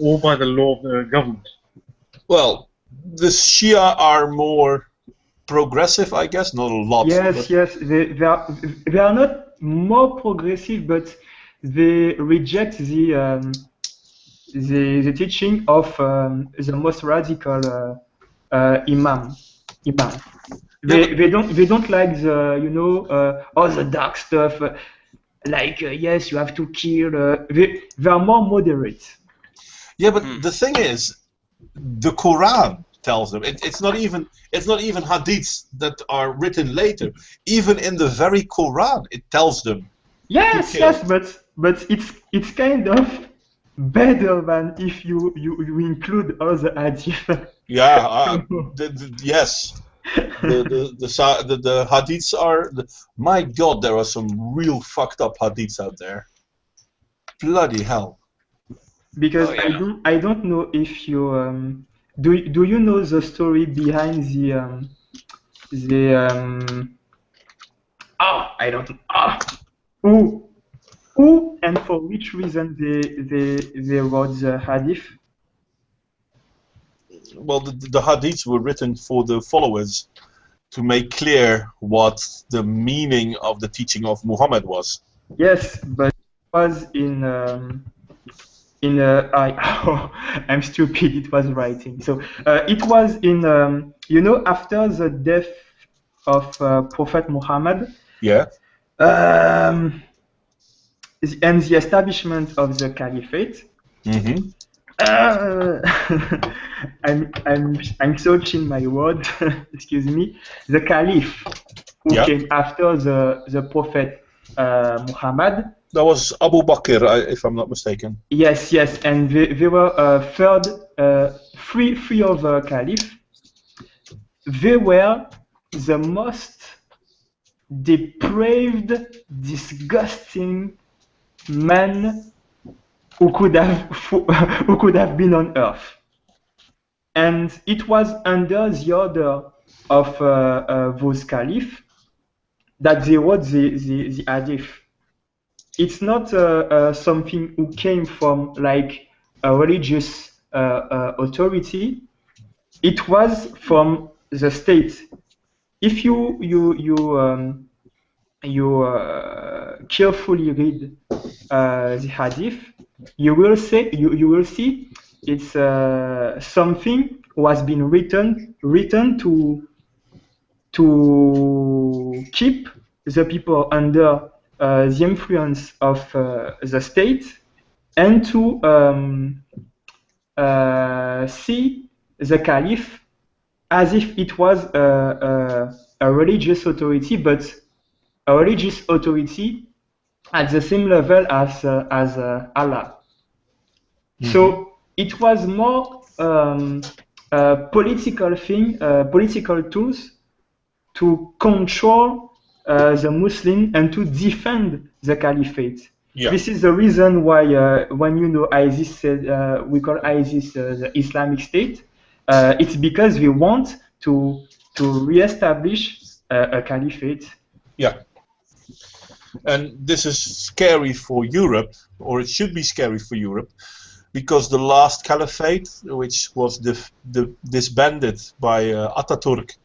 or by the law of the government. Well, the Shia are more progressive, I guess, not a lot. Yes, they are not more progressive, but they reject the teaching of the most radical imam. They don't like the all the dark stuff. Yes, you have to kill. They are more moderate. Yeah, but the thing is, the Quran tells them it's not even hadiths that are written later. Even in the very Quran, it tells them. Yes, but it's kind of better than if you include all the hadith. Yeah, yes. The hadiths are. My God, there are some real fucked up hadiths out there. Bloody hell. Because I don't know if you do you know the story behind I don't know who and for which reason they wrote the hadith? Well, the hadiths were written for the followers to make clear what the meaning of the teaching of Muhammad was. Yes, but it was I'm stupid. It was writing. So it was in after the death of Prophet Muhammad. Yeah. And the establishment of the caliphate. Mm-hmm. I'm searching my word. Excuse me. The caliph who came after the prophet Muhammad. That was Abu Bakr, if I'm not mistaken. Yes, and they were three of the caliph. They were the most depraved, disgusting men who could have been on earth. And it was under the order of those caliph that they wrote the hadith. It's not something who came from like a religious authority. It was from the state. If you carefully read the hadith, you will see it's something was been written to keep the people under the influence of the state and to see the caliph as if it was a religious authority, but a religious authority at the same level as Allah. Mm-hmm. So it was more political thing, political tools to control the Muslim and to defend the caliphate. Yeah. This is the reason why when ISIS said we call ISIS the Islamic State, it's because we want to reestablish a caliphate. Yeah. And this is scary for Europe, or it should be scary for Europe, because the last caliphate, which was disbanded by Ataturk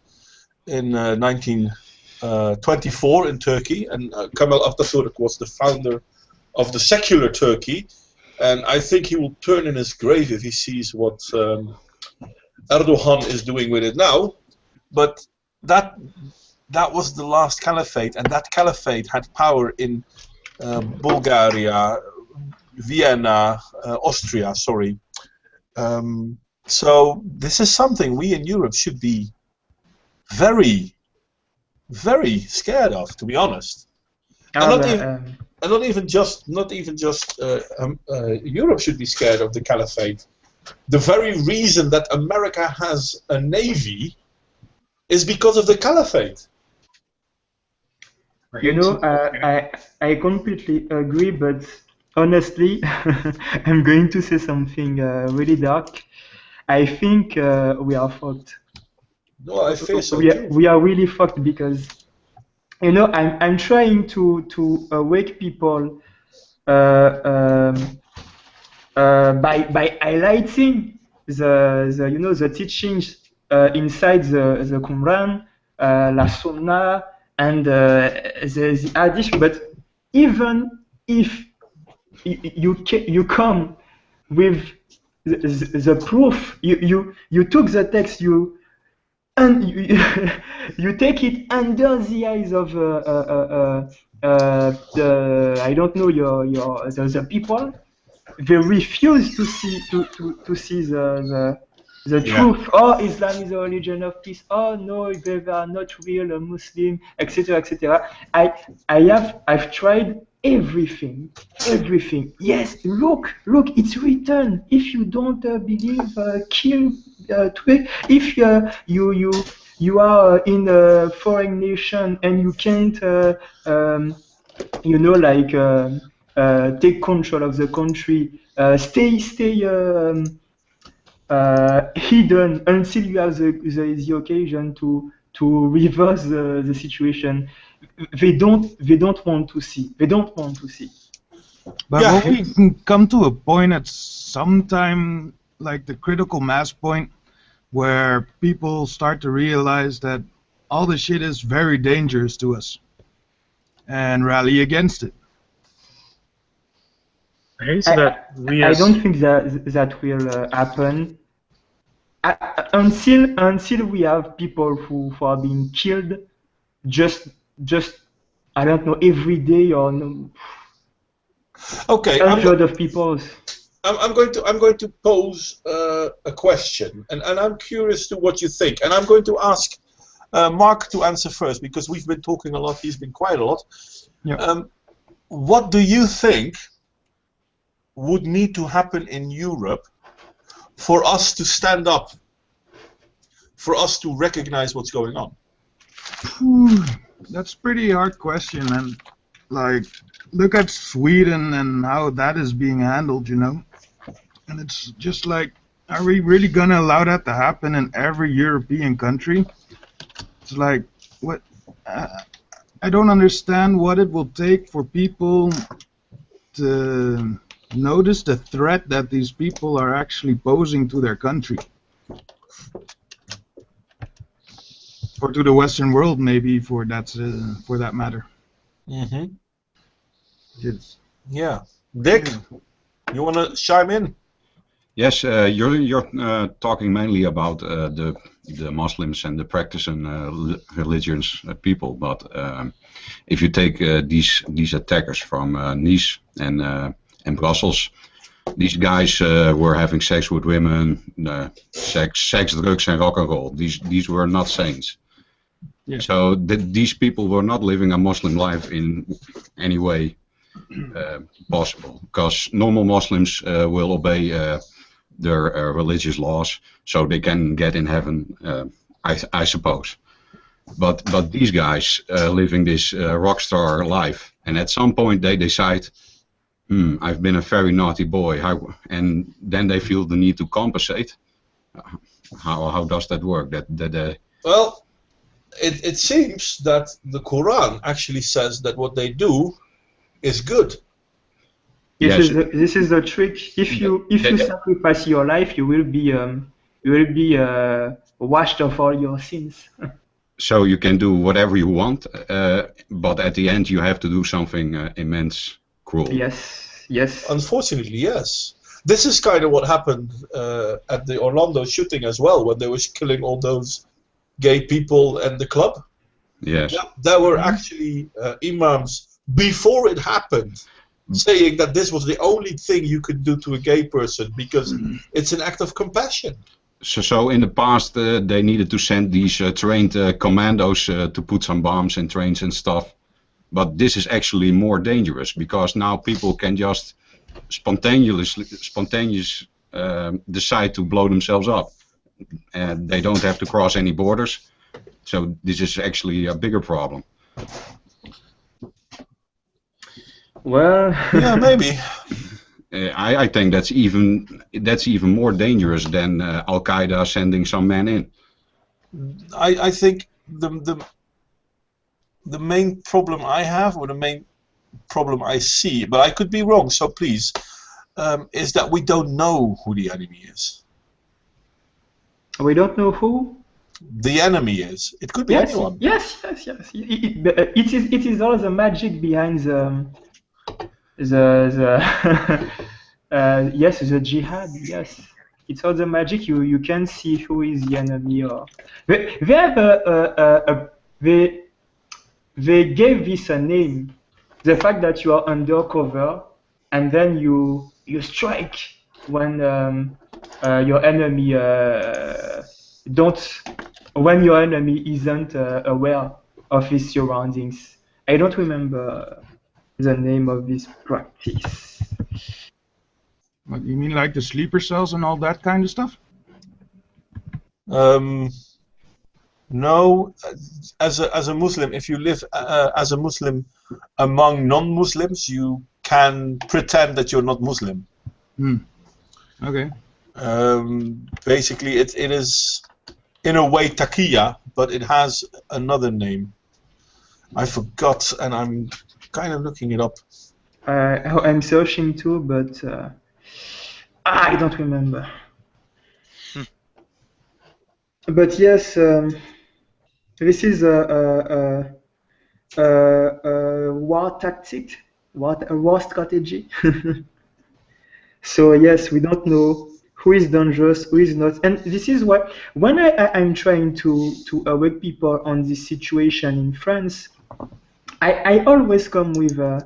in 1924 in Turkey, and Kemal Ataturk was the founder of the secular Turkey, and I think he will turn in his grave if he sees what Erdogan is doing with it now. But that was the last caliphate, and that caliphate had power in Bulgaria, Vienna, Austria, sorry. So this is something we in Europe should be very, very scared of, to be honest. And not even just Europe should be scared of the caliphate. The very reason that America has a navy is because of the caliphate. You know, I completely agree, but honestly, I'm going to say something really dark. I think we are fucked. No, I feel so. We are really fucked because, you know, I'm trying to wake people by highlighting the teachings inside the Quran, la Sunnah, and the Hadith. But even if you come with the proof, you took the text, you take it under the eyes of I don't know the people. They refuse to see the truth. Oh, Islam is a religion of peace. Oh no, they are not real Muslim, etc., etc. I've tried everything. Yes, look, it's written. If you don't believe, kill. If you are in a foreign nation and you can't, take control of the country, stay hidden until you have the occasion to reverse the situation. They don't want to see. But when we can come to a point at some time, like the critical mass point, where people start to realize that all the shit is very dangerous to us and rally against it. I hate that we I don't think that will happen until we have people who are being killed just I don't know, every day or no. Okay, hundreds of people. I'm going to pose a question, and I'm curious to what you think, and I'm going to ask Mark to answer first because we've been talking a lot. He's been quiet a lot. Yeah. What do you think would need to happen in Europe for us to stand up, for us to recognize what's going on? That's a pretty hard question, and like, look at Sweden and how that is being handled, you know. And it's just like, are we really gonna allow that to happen in every European country? It's like, what? I don't understand what it will take for people to notice the threat that these people are actually posing to their country. Or to the Western world, maybe, for that matter. Mm-hmm. Yes. Yeah. Dick, you want to chime in? Yes, you're talking mainly about the Muslims and the practicing religions people, but if you take these attackers from Nice and Brussels, these guys were having sex with women, sex, drugs, and rock and roll. These were not saints. Yeah. So these people were not living a Muslim life in any way possible, because normal Muslims will obey their religious laws, so they can get in heaven, I suppose. But these guys living this rock star life, and at some point they decide, I've been a very naughty boy, and then they feel the need to compensate. How does that work? Well, it seems that the Quran actually says that what they do is good. This is the trick. If you sacrifice your life, you will be washed of all your sins. So you can do whatever you want, but at the end you have to do something immense, cruel. Yes. Unfortunately, yes. This is kind of what happened at the Orlando shooting as well, when they were killing all those gay people in the club. Yes. There were actually imams before it happened saying that this was the only thing you could do to a gay person because it's an act of compassion. So in the past they needed to send these trained commandos to put some bombs in trains and stuff. But this is actually more dangerous because now people can just spontaneously decide to blow themselves up. And they don't have to cross any borders. So this is actually a bigger problem. Well, yeah, maybe. I think that's even more dangerous than Al Qaeda sending some men in. I think the main problem I have, or the main problem I see, but I could be wrong, so please, is that we don't know who the enemy is. We don't know who the enemy is. It could be anyone. Yes. It is all the magic behind the the jihad. Yes, it's all the magic. You can see who is the enemy. Or they have they gave this a name. The fact that you are undercover and then you strike when your enemy when your enemy isn't aware of his surroundings. I don't remember the name of this practice. What, you mean like the sleeper cells and all that kind of stuff? No, as a Muslim, if you live as a Muslim among non-Muslims, you can pretend that you're not Muslim. Okay. Basically, it is in a way taqiyya, but it has another name. I forgot, and I'm kind of looking it up. I'm searching too, but I don't remember. But yes, this is a war tactic, a war strategy. So yes, we don't know who is dangerous, who is not, and this is why when I'm trying to awake people on this situation in France, I always come with a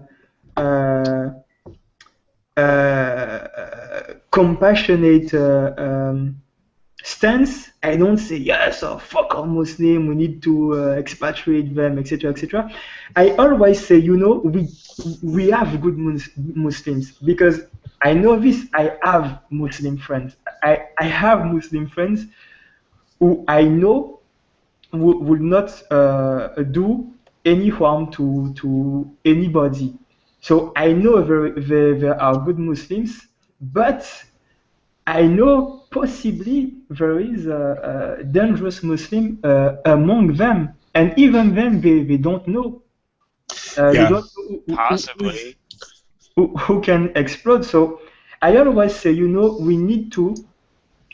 compassionate stance. I don't say yes or fuck all Muslim, we need to expatriate them, etc., etc. I always say, you know, we have good Muslims, because I know this. I have Muslim friends. I have Muslim friends who I know would not do any harm to anybody. So I know there are good Muslims, but I know possibly there is a dangerous Muslim among them, and even then they don't know. They don't know possibly who can explode. So I always say, you know, we need to,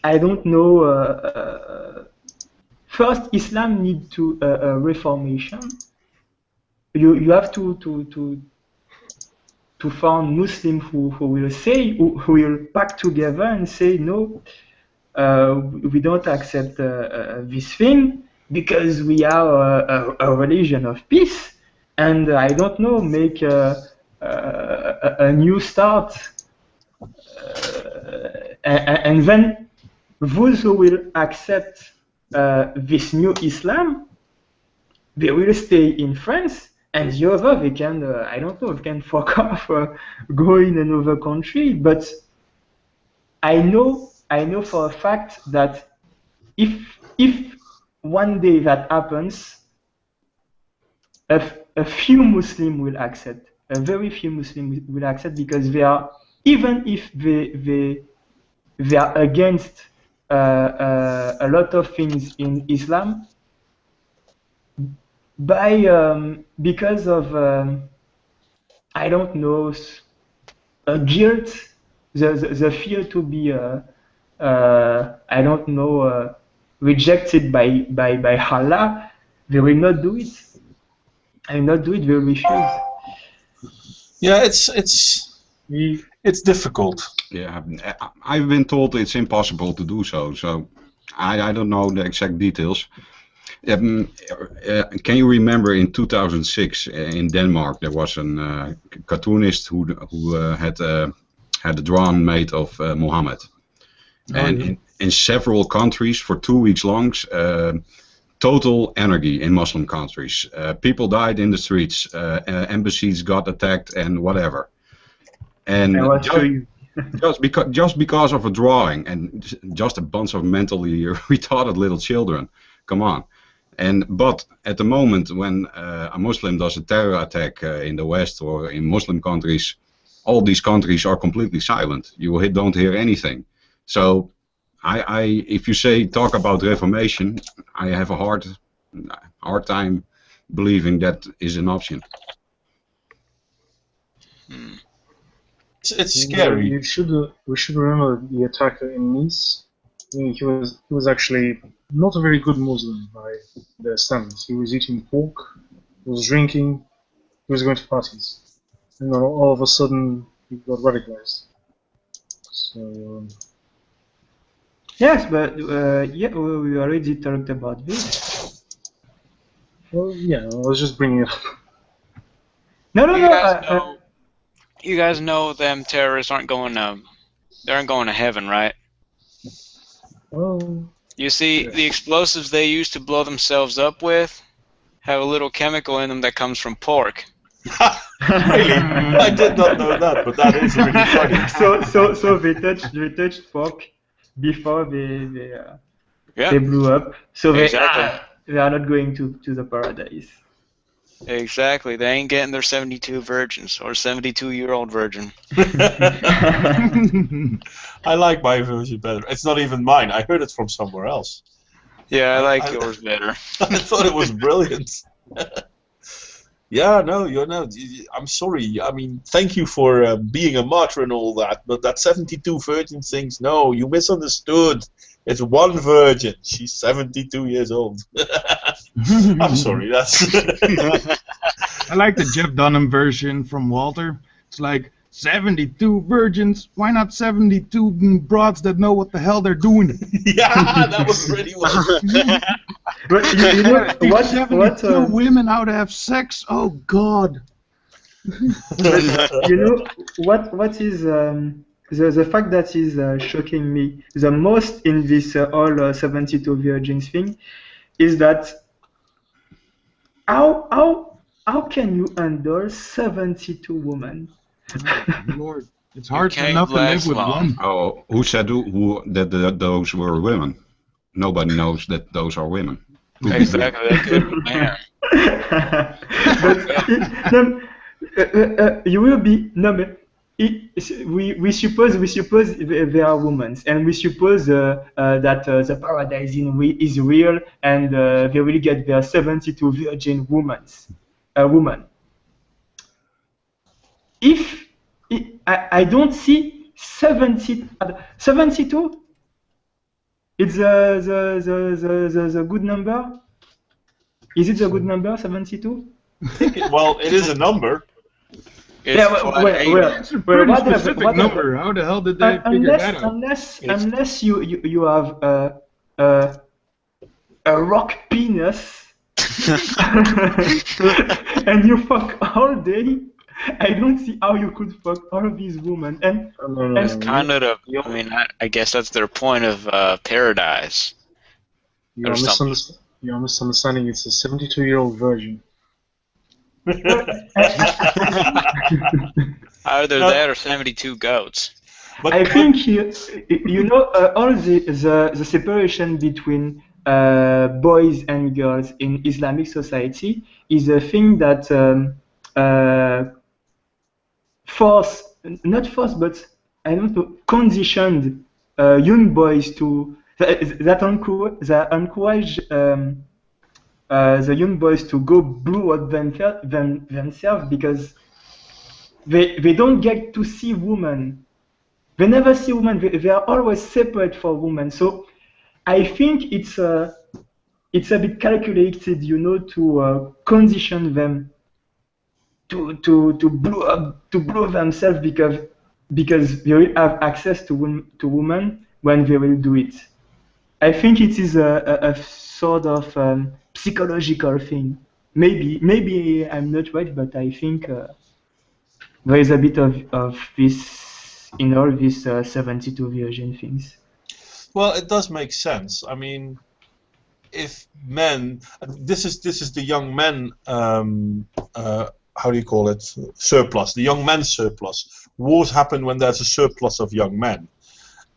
I don't know, first Islam need to reformation. You have to find Muslim who will say, who will pack together and say, no, we don't accept this thing because we are a religion of peace, and I don't know, make a new start, and then those who will accept this new Islam, they will stay in France, and the other, they can, I don't know, they can fuck off, go in another country. But I know for a fact that if one day that happens, a few Muslims will accept. A very few Muslims will accept, because they are, even if they are against a lot of things in Islam, because of I don't know guilt, the fear to be I don't know rejected by Allah. They will not do it. I will not do it. They will refuse. Yeah, it's difficult. Yeah, I've been told it's impossible to do so. So I don't know the exact details. Can you remember in 2006 in Denmark there was a cartoonist who had a drawing made of Muhammad, and in several countries for 2 weeks long, total anarchy in Muslim countries. People died in the streets, embassies got attacked, and whatever. And just because of a drawing and just a bunch of mentally retarded little children. Come on. But at the moment when a Muslim does a terror attack in the West or in Muslim countries, all these countries are completely silent. You don't hear anything. So if you talk about reformation, I have a hard time believing that is an option. It's scary. We should remember the attacker in Nice. He was actually not a very good Muslim by their standards. He was eating pork, he was drinking, he was going to parties, and then all of a sudden he got radicalized. So. Yes, but yeah, we already talked about this. Well, yeah, I was just bringing it up. No. You guys know them terrorists aren't going to heaven, right? Well, you see, the explosives they use to blow themselves up with have a little chemical in them that comes from pork. Really? I did not know that, but that is really funny. So they touched pork before they blew up. So they are not going to the paradise. Exactly. They ain't getting their 72 virgins or 72-year-old virgin. I like my version better. It's not even mine. I heard it from somewhere else. Yeah, I like yours better. I thought it was brilliant. Yeah, no, I'm sorry. I mean, thank you for being a martyr and all that, but that 72 virgin things, no, you misunderstood. It's one virgin. She's 72 years old. I'm sorry, that's... I like the Jeff Dunham version from Walter. It's like, 72 virgins, why not 72 broads that know what the hell they're doing? Yeah, that was pretty well. But you know, what women how to have sex? Oh, God. You know, what is... The fact that is shocking me the most in this all 72 virgins thing is that how can you endorse 72 women? Oh, Lord, it's hard enough to live with one. Oh, who said that those were women? Nobody knows that those are women. Exactly, that could be man. But you will be we suppose they are women, and we suppose that the paradise is real, and they will get their 72 virgin women. If I don't see 72, it's the good number. Is it a good number, 72? Well, it is a number. It's a pretty specific number. How the hell did they figure that out? Unless you have a rock penis and you fuck all day, I don't see how you could fuck all of these women. And it's kind of I mean, I guess that's their point of paradise. You're misunderstanding. It's a 72-year-old virgin. Either that or 72 goats. But I think you know all the separation between boys and girls in Islamic society is a thing that but I don't know, conditioned young boys to that encourage the young boys to go blow up themselves because they don't get to see women. They never see women. They are always separate for women. So I think it's a bit calculated, you know, to condition them to blow themselves because they will have access to women when they will do it. I think it is a sort of psychological thing. Maybe I'm not right, but I think there is a bit of this in all these 72 Virgin things. Well, it does make sense. I mean, if men, this is the young men, how do you call it? Surplus. The young men surplus. Wars happen when there's a surplus of young men.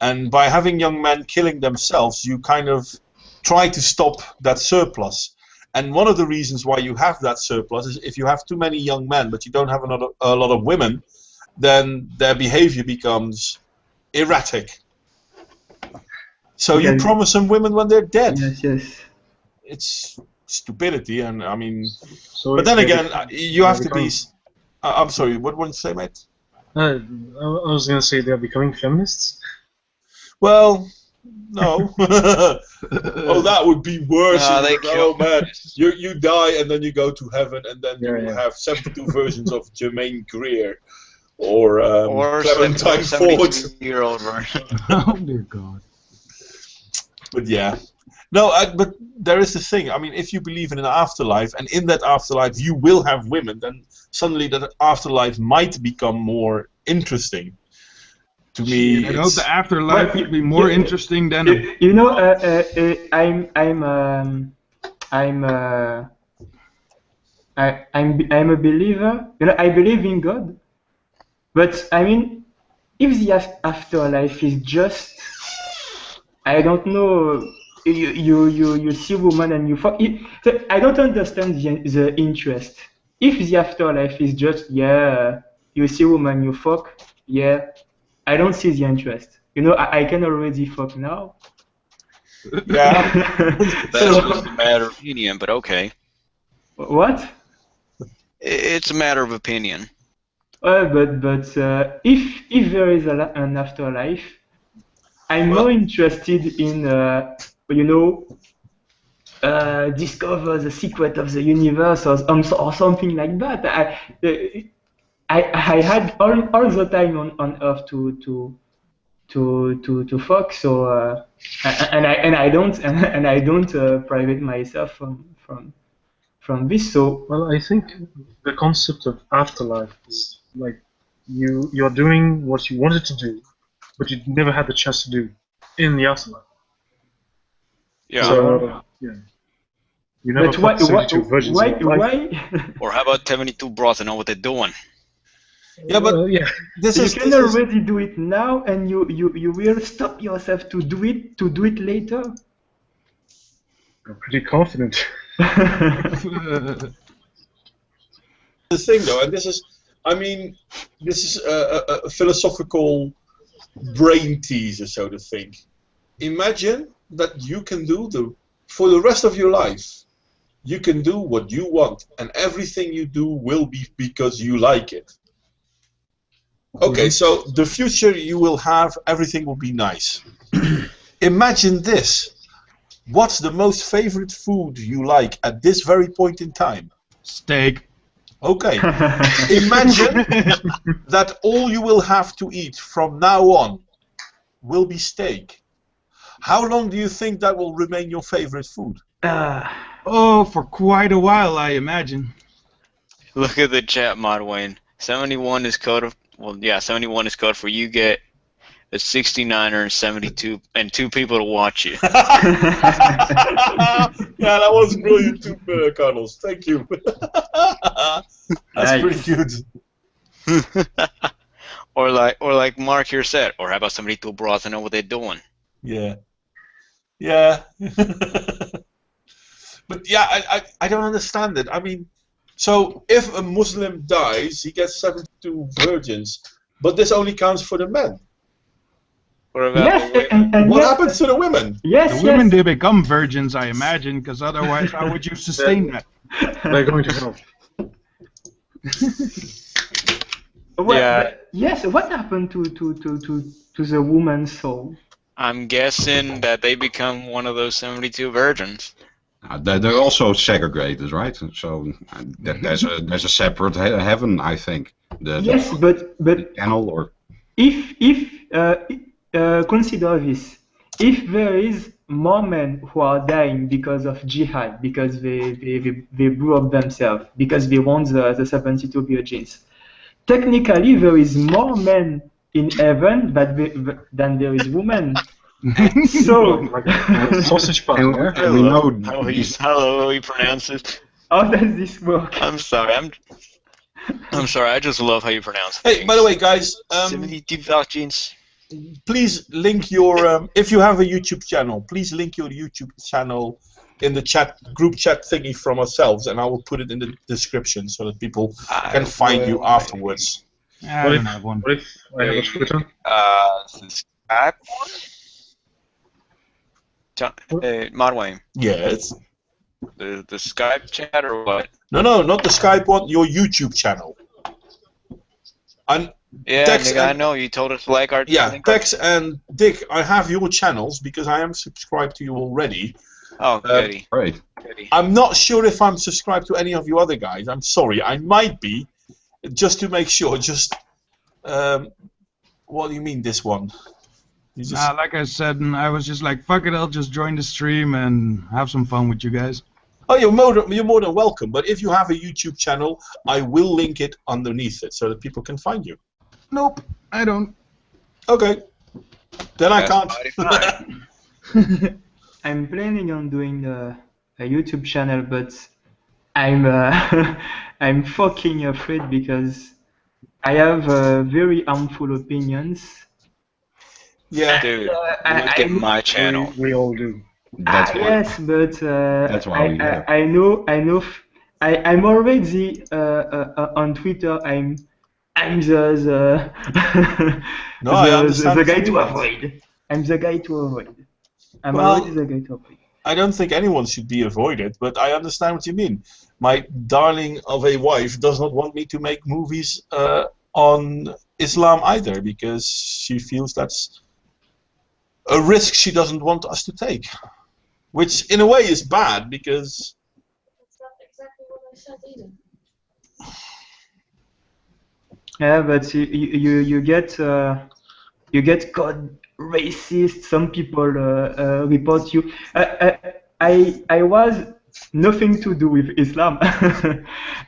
And by having young men killing themselves, you kind of try to stop that surplus. And one of the reasons why you have that surplus is if you have too many young men, but you don't have a lot of women, then their behavior becomes erratic. So you promise them women when they're dead. Yes. It's stupidity, and I mean. So but then again, you have to be. I'm sorry. What did you say, mate? I was gonna say they're becoming feminists. Well, no. Oh, that would be worse. Oh man, you die and then you go to heaven, and then you have 72 versions of Jermaine Greer or Clementine Ford. 72-year-old version. Oh dear God. But yeah. No, but there is the thing. I mean, if you believe in an afterlife, and in that afterlife you will have women, then suddenly that afterlife might become more interesting. To me, I hope the afterlife would be more interesting than. You know, I'm a believer. You know, I believe in God, but I mean, if the afterlife is just, I don't know. You see woman and you fuck. I don't understand the interest. If the afterlife is just you see woman, you fuck, I don't see the interest. You know, I can already fuck now. Yeah. That's just a matter of opinion, but okay. What? It's a matter of opinion. But if there is an afterlife, I'm more interested in discover the secret of the universe or something like that. I had all the time on Earth to fuck, so and I don't private myself from this. So well, I think the concept of afterlife is like you're doing what you wanted to do, but you never had the chance to do in the afterlife. Yeah. So, yeah. You never but fucked 72 virgins in your life. Why? Or how about 72 broads that know what they're doing? Yeah, but yeah. You can already do it now, and you will stop yourself to do it later. I'm pretty confident. The thing, though, and this is a philosophical brain teaser, so to think. Imagine that you can for the rest of your life, you can do what you want, and everything you do will be because you like it. Okay, so the future you will have, everything will be nice. Imagine this. What's the most favorite food you like at this very point in time? Steak. Okay. Imagine that all you will have to eat from now on will be steak. How long do you think that will remain your favorite food? For quite a while, I imagine. Look at the chat, Modwain. 71 is code of 71 is code for you get a 69er and 72 and 2 people to watch you. Yeah, that was brilliant too, Carlos. Thank you. That's pretty good. or like Mark here said, or how about 72 broads that know what they're doing? Yeah. Yeah. But yeah, I don't understand it. I mean, so if a Muslim dies, he gets 72 virgins, but this only counts for the men. What about Yes, the and What yes, happens to the women? yes, The women, yes. they become virgins, I imagine, because otherwise, how would you sustain that? They're going to hell. Well, Yeah. yes. What happened to the woman's soul? I'm guessing that they become one of those 72 virgins. They're also segregated, right? So there's a separate heaven, I think. Yes, but Channel or if consider this, if there is more men who are dying because of jihad, because they blew up themselves, because they want the 72 virgins, technically there is more men in heaven than there is women. So Like a sausage party. and, Yeah? and we know How he pronounces it. how does this work? I'm sorry. I'm sorry. I just love how you pronounce it. Hey, by the way, guys, 72 virgins. please link your if you have a YouTube channel, please link your YouTube channel in the group chat thingy from ourselves, and I will put it in the description so that people can find you afterwards. I don't have one. What if I have a Twitter? The Skype one? Modwain. Yes. The Skype chat or what? No, not the Skype one. Your YouTube channel. And Yeah, Tex nigga, I and- know. You told us to like our Tex and Dick, I have your channels because I am subscribed to you already. Oh, goody. right. Goody. I'm not sure if I'm subscribed to any of you other guys. I'm sorry. I might be, just to make sure. Just, what do you mean this one? You just, Like I said, and I was just like, fuck it, I'll just join the stream and have some fun with you guys. oh, you're more than welcome. But if you have a YouTube channel, I will link it underneath it so that people can find you. Nope, I don't. Okay. Then I That's can't. mighty fine. I'm planning on doing a YouTube channel, but I'm I'm fucking afraid because I have very harmful opinions. Yeah. Dude, I- look at I- my channel. We all do. That's why. Yes, but That's why we're here. I know. I'm already on Twitter. I'm the No, I understand the what guy you to mean. avoid. I'm the guy to avoid. I'm Well- already the guy to avoid. I don't think anyone should be avoided, but I understand what you mean. My darling of a wife does not want me to make movies on Islam either, because she feels that's a risk she doesn't want us to take. Which, in a way, is bad, because... That's not exactly what I said either. Yeah, but you get called racist. Some people report you. I was nothing to do with Islam.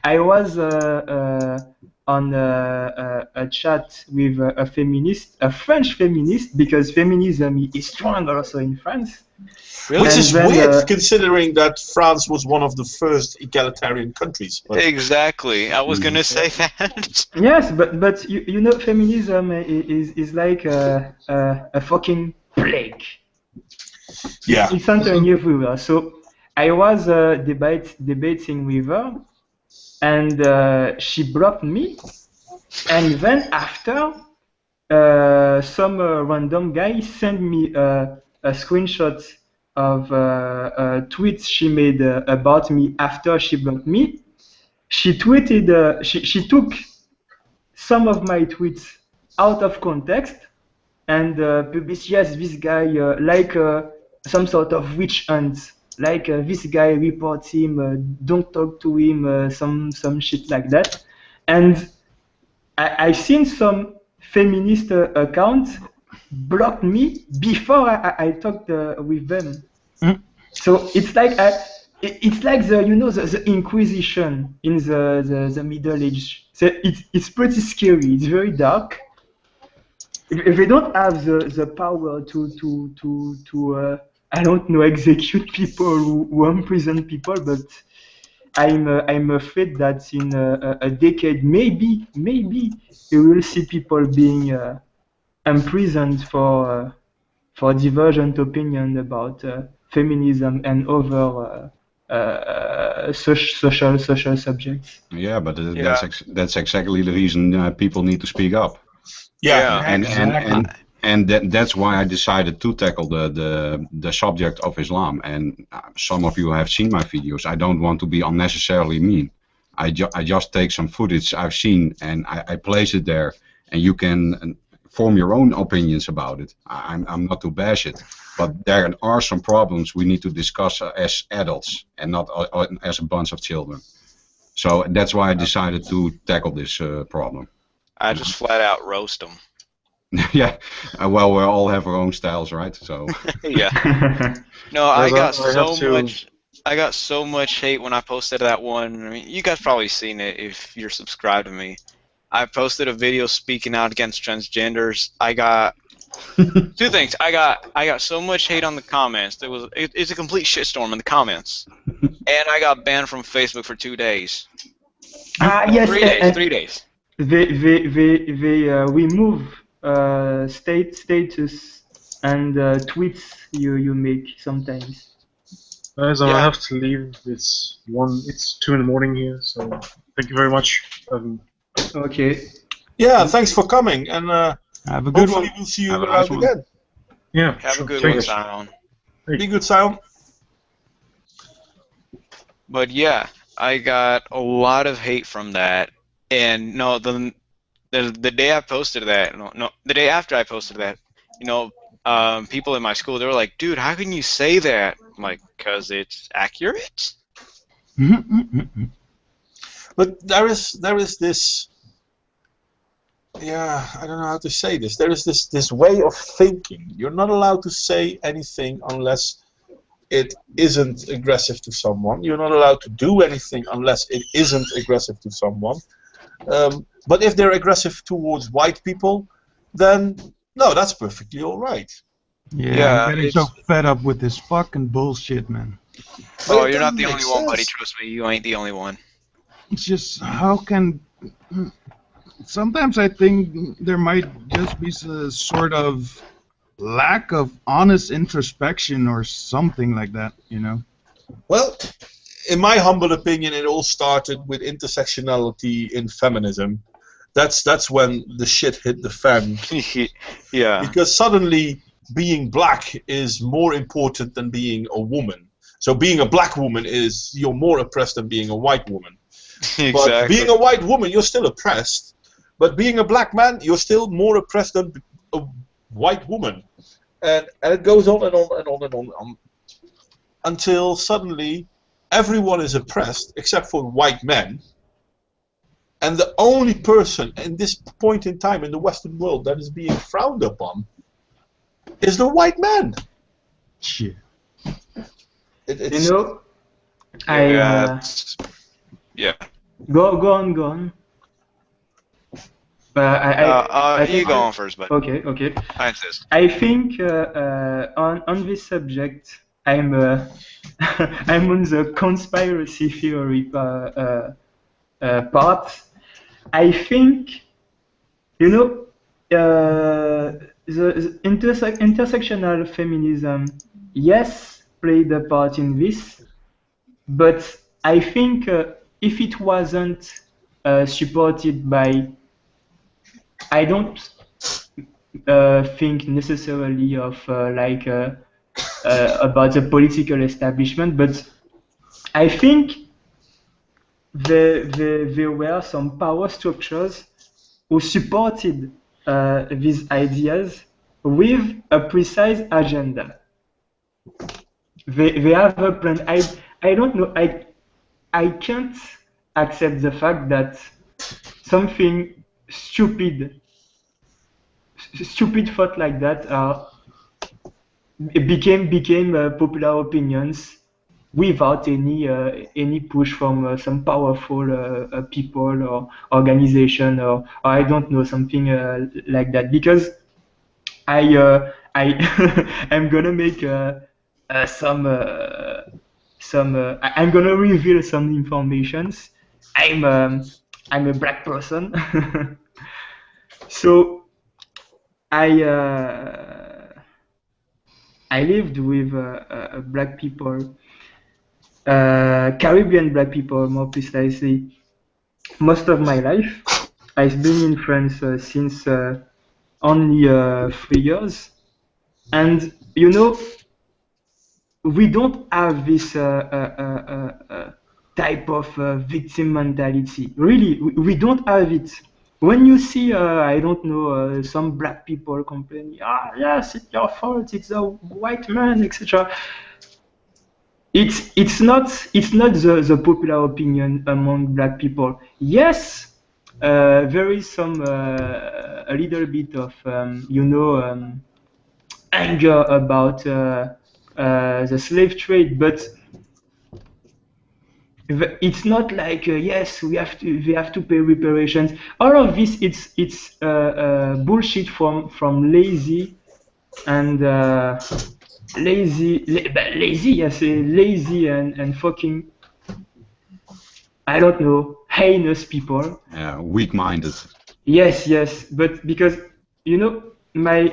I was on a chat with a feminist, a French feminist, because feminism is strong also in France. Which And is then, weird, considering that France was one of the first egalitarian countries. But Exactly. I was gonna say that. Yes, but you know, feminism is like a fucking plague. yeah, It's entering everywhere. So I was debating with her, and she blocked me. And then after, some random guy sent me a screenshot of tweets she made about me after she blocked me. She tweeted, she took some of my tweets out of context and published, yes, this guy, like some sort of witch hunt, like this guy, report him, don't talk to him, some shit like that. And I've seen some feminist accounts block me before I talked with them. Mm. So it's like it's like the Inquisition in the Middle Age. So it's pretty scary. It's very dark. If they don't have the power to I don't know, execute people who imprison people, but I'm afraid that in a decade, maybe you will see people being imprisoned for divergent opinion about feminism and other social subjects. Yeah, but Yeah. that's exactly the reason people need to speak up. yeah. And And that's why I decided to tackle the subject of Islam. And some of you have seen my videos. I don't want to be unnecessarily mean. I just take some footage I've seen and I place it there, and you can form your own opinions about it. I'm not to bash it, but there are some problems we need to discuss as adults and not as a bunch of children. So that's why I decided to tackle this problem. I just flat out roast them. Yeah, well, we all have our own styles, right? So Yeah. No, I Yes, got I have so to- much. I got so much hate when I posted that one. I mean, you guys probably seen it if you're subscribed to me. I posted a video speaking out against transgenders. I got two things. I got so much hate on the comments. It's a complete shitstorm in the comments, and I got banned from Facebook for 2 days. Yes, 3 days. and 3 days. they remove status and tweets you make sometimes. Guys, Yeah. I have to leave. It's 2 in the morning here, so thank you very much. Okay. Yeah, thanks for coming, and Have a good hopefully one. we'll see you Have a around nice one. again. Yeah, Have sure. a good one, Thanks. Sion. Be good, Sion. But yeah, I got a lot of hate from that, and no, the day I posted that, the day after I posted that, people in my school, they were like, "Dude, how can you say that?" I'm like, "Cause it's accurate." But there is this. Yeah, I don't know how to say this. There is this way of thinking. You're not allowed to say anything unless it isn't aggressive to someone. You're not allowed to do anything unless it isn't aggressive to someone. But if they're aggressive towards white people, then no, that's perfectly all right. Yeah, Yeah, I'm getting so fed up with this fucking bullshit, man. But Oh, it you're not doesn't the make only one, buddy. sense. Trust me, you ain't the only one. It's just, how can... Sometimes I think there might just be a sort of lack of honest introspection or something like that, you know? Well, in my humble opinion, it all started with intersectionality in feminism. That's when the shit hit the fan. Yeah. Because suddenly being black is more important than being a woman. So being a black woman is, you're more oppressed than being a white woman. But Exactly. being a white woman, you're still oppressed. But being a black man, you're still more oppressed than a white woman. And it goes on and on and on and on until suddenly everyone is oppressed except for white men. And the only person in this point in time in the Western world that is being frowned upon is the white man. Shit. It's, You know, Yeah. Yeah. go on. I You think go on first, but Okay. I insist. I think on this subject, I'm I'm on the conspiracy theory part. I think, the intersectional feminism, yes, played a part in this, but I think if it wasn't supported by, I don't think necessarily of about the political establishment, but I think there were some power structures who supported these ideas with a precise agenda. They have a plan. I don't know. I can't accept the fact that something stupid thought like that became popular opinions without any push from some powerful people or organization or I don't know, something like that. Because I I'm gonna make I'm gonna reveal some informations. I'm a black person, so I lived with black people, Caribbean black people more precisely, most of my life. I've been in France since only 3 years, and you know we don't have this type of victim mentality. Really, we don't have it. When you see, I don't know, some black people complaining, ah, yes, it's your fault, it's a white man, etc. It's not the popular opinion among black people. Yes, there is some a little bit of anger about the slave trade, but it's not like yes, we have to pay reparations. All of this, it's bullshit from lazy and lazy, yes, lazy and fucking, I don't know, heinous people. Yeah, weak-minded. Yes, but because my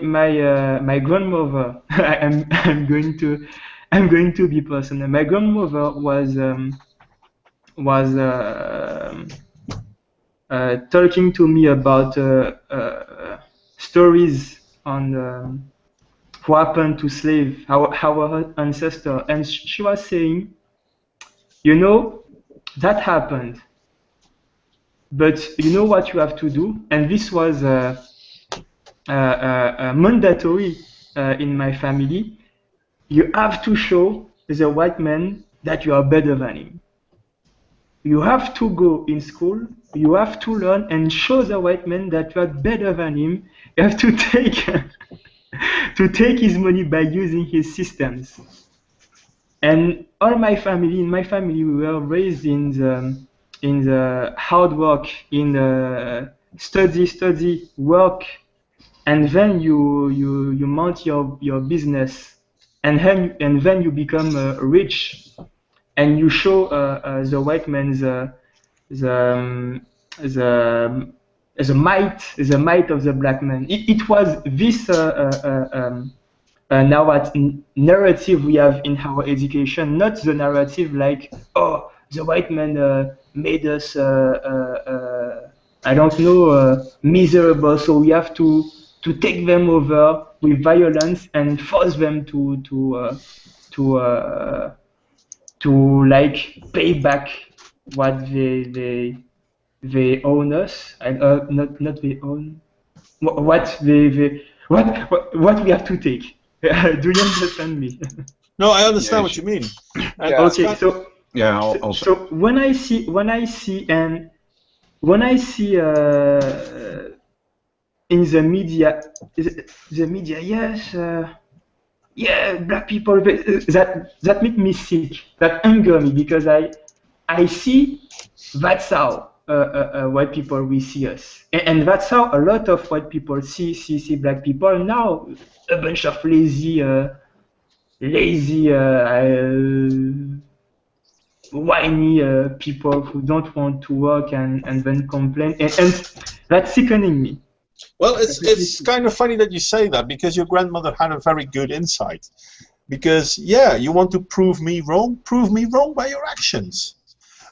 grandmother, I'm going to be personal. My grandmother was talking to me about stories on what happened to slave, our ancestor, and she was saying, that happened, but you know what you have to do, and this was mandatory in my family. You have to show the white man that you are better than him. You have to go in school, you have to learn and show the white man that you are better than him. You have to take to take his money by using his systems. And in my family, we were raised in the hard work, in the study, work, and then you mount your business, and then you become rich, and you show the white man the might of the black man. It was this narrative we have in our education, not the narrative like, oh, the white man made us I don't know, miserable, so we have to take them over with violence and force them to like pay back what they own us, and not they own what what we have to take. Do you understand me? No, I understand Yeah, what you mean. And Yeah. it's Okay, kind- so Yeah, also. so when I see in the media, yes, yeah, black people, that make me sick, that anger me, because I see that's how white people we see us, and that's how a lot of white people see black people now, a bunch of lazy whiny people who don't want to work and then complain, and that's sickening me. well, it's kind of funny that you say that, because your grandmother had a very good insight. Because yeah, you want to prove me wrong by your actions.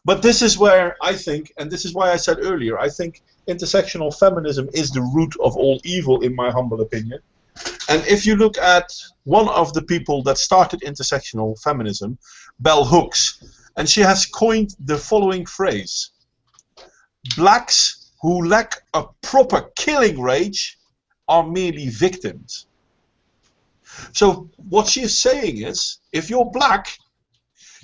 But this is where I think, and this is why I said earlier, I think intersectional feminism is the root of all evil, in my humble opinion. And if you look at one of the people that started intersectional feminism, Bell Hooks, and she has coined the following phrase: blacks who lack a proper killing rage are merely victims. So what she is saying is, if you're black,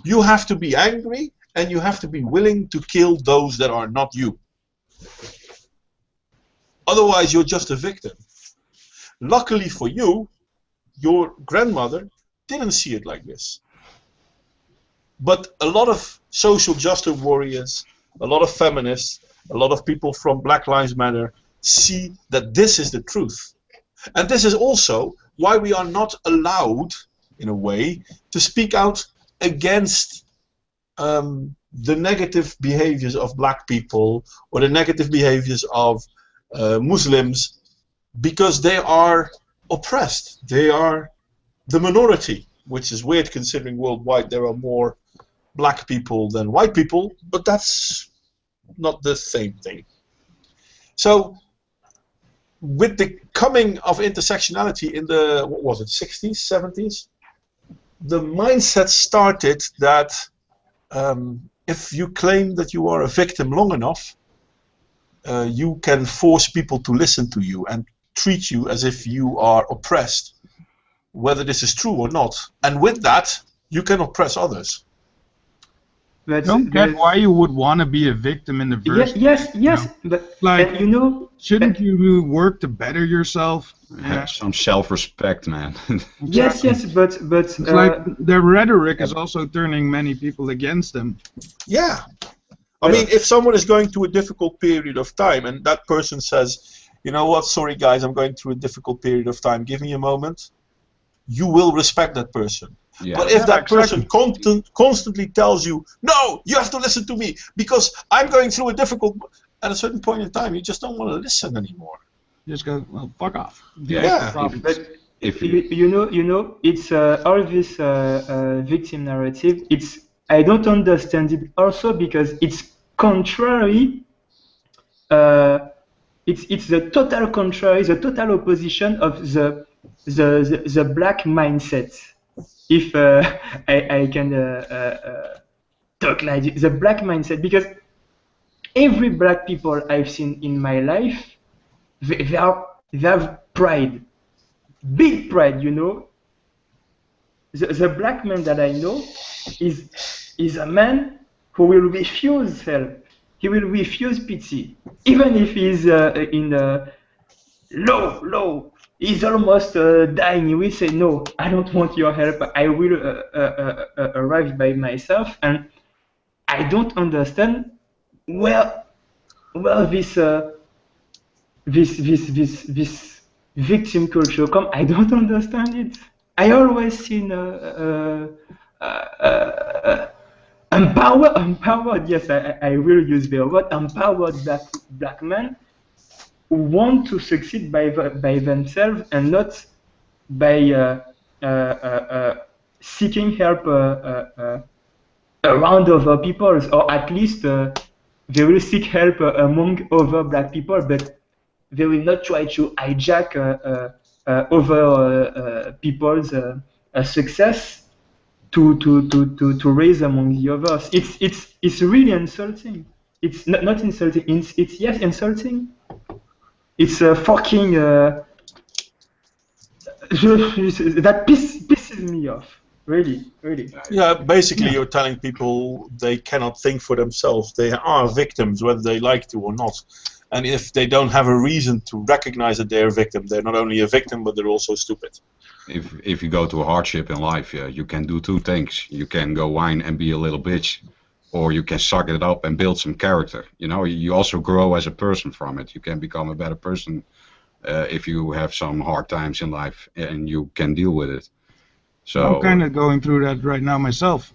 you have to be angry and you have to be willing to kill those that are not you. Otherwise, you're just a victim. Luckily for you, your grandmother didn't see it like this. But a lot of social justice warriors, a lot of feminists, a lot of people from Black Lives Matter see that this is the truth. And this is also why we are not allowed, in a way, to speak out against the negative behaviors of black people or the negative behaviors of Muslims, because they are oppressed. They are the minority, which is weird considering worldwide there are more black people than white people, but that's not the same thing. So with the coming of intersectionality in the, what was it, 60s, 70s, the mindset started that if you claim that you are a victim long enough, you can force people to listen to you and treat you as if you are oppressed, whether this is true or not. And with that, you can oppress others. I don't get why you would want to be a victim in the first Yes, place, yes, but Like, and you know, shouldn't you work to better yourself? Have some self-respect, man. yes, but It's like their rhetoric is also turning many people against them. Yeah. I mean, if someone is going through a difficult period of time and that person says, you know what, sorry guys, I'm going through a difficult period of time, give me a moment, you will respect that person. Yeah. But if that person constantly tells you, no, you have to listen to me because I'm going through a difficult, at a certain point in time, you just don't want to listen anymore. You just go, well, fuck off. Yeah. but you know, it's all this victim narrative. I don't understand it also because it's contrary. It's the total contrary, the total opposition of the black mindset. If I can talk like this, the black mindset, because every black people I've seen in my life, they have pride, big pride, you know. The black man that I know is a man who will refuse help. He will refuse pity, even if he's in low. He's almost dying. He will say, "No, I don't want your help. I will arrive by myself." And I don't understand where this victim culture come. I don't understand it. I always seen empowered. Yes, I will use the word empowered black men who want to succeed by themselves and not by seeking help around other peoples, or at least they will seek help among other black people, but they will not try to hijack other people's success to raise among the others. It's really insulting. It's not insulting. It's yes, insulting. It's fucking that pisses me off. Really. Yeah, basically you're telling people they cannot think for themselves. They are victims whether they like to or not. And if they don't have a reason to recognize that they're a victim, they're not only a victim, but they're also stupid. If you go to a hardship in life, you can do two things. You can go whine and be a little bitch, or you can suck it up and build some character. You know, you also grow as a person from it. You can become a better person if you have some hard times in life and you can deal with it. So I'm kind of going through that right now myself.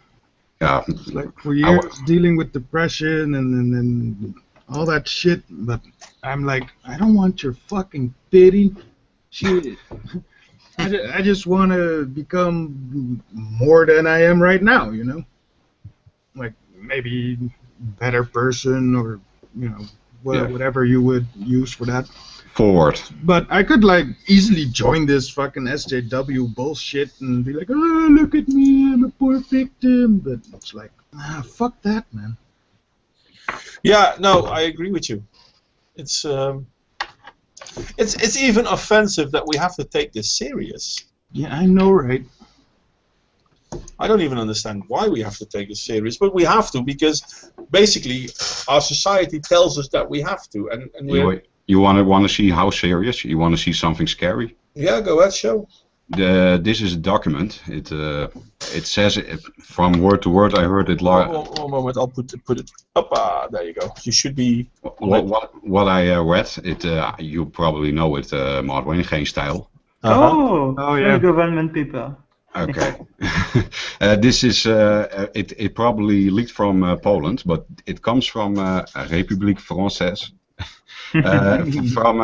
Yeah. It's like for years dealing with depression and all that shit, but I'm like, I don't want your fucking pity. Shit. I just want to become more than I am right now, you know? Like, maybe better person, or, you know, whatever you would use for that. Forward. But I could, like, easily join this fucking SJW bullshit and be like, oh, look at me, I'm a poor victim. But it's like, fuck that, man. Yeah, no, I agree with you. It's even offensive that we have to take this serious. Yeah, I know, right? I don't even understand why we have to take this serious, but we have to because basically our society tells us that we have to, and you want to see how serious? You want to see something scary? Yeah, go ahead, show. This is a document. It says it, from word to word. I heard it. One moment, I'll put it up. There you go. You should be. What I read, you probably know it, Modwain, geen stijl. Oh yeah. Government paper. Okay. This is it probably leaked from Poland, but it comes from République Française, from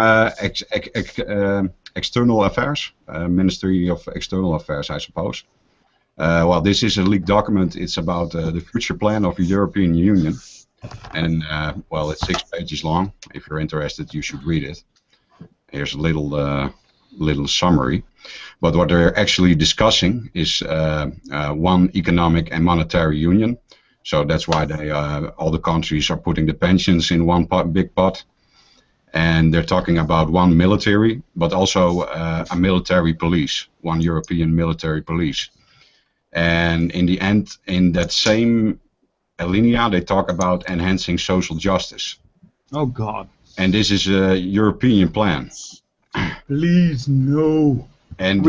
External Affairs, Ministry of External Affairs, I suppose. Well, this is a leaked document. It's about the future plan of the European Union, and well, it's 6 pages long. If you're interested, you should read it. Here's a little summary. But what they're actually discussing is one economic and monetary union. So that's why they all the countries are putting the pensions in one big pot. And they're talking about one military, but also a military police, one European military police. And in the end, in that same alinea, they talk about enhancing social justice. Oh God. And this is a European plan. Please no. And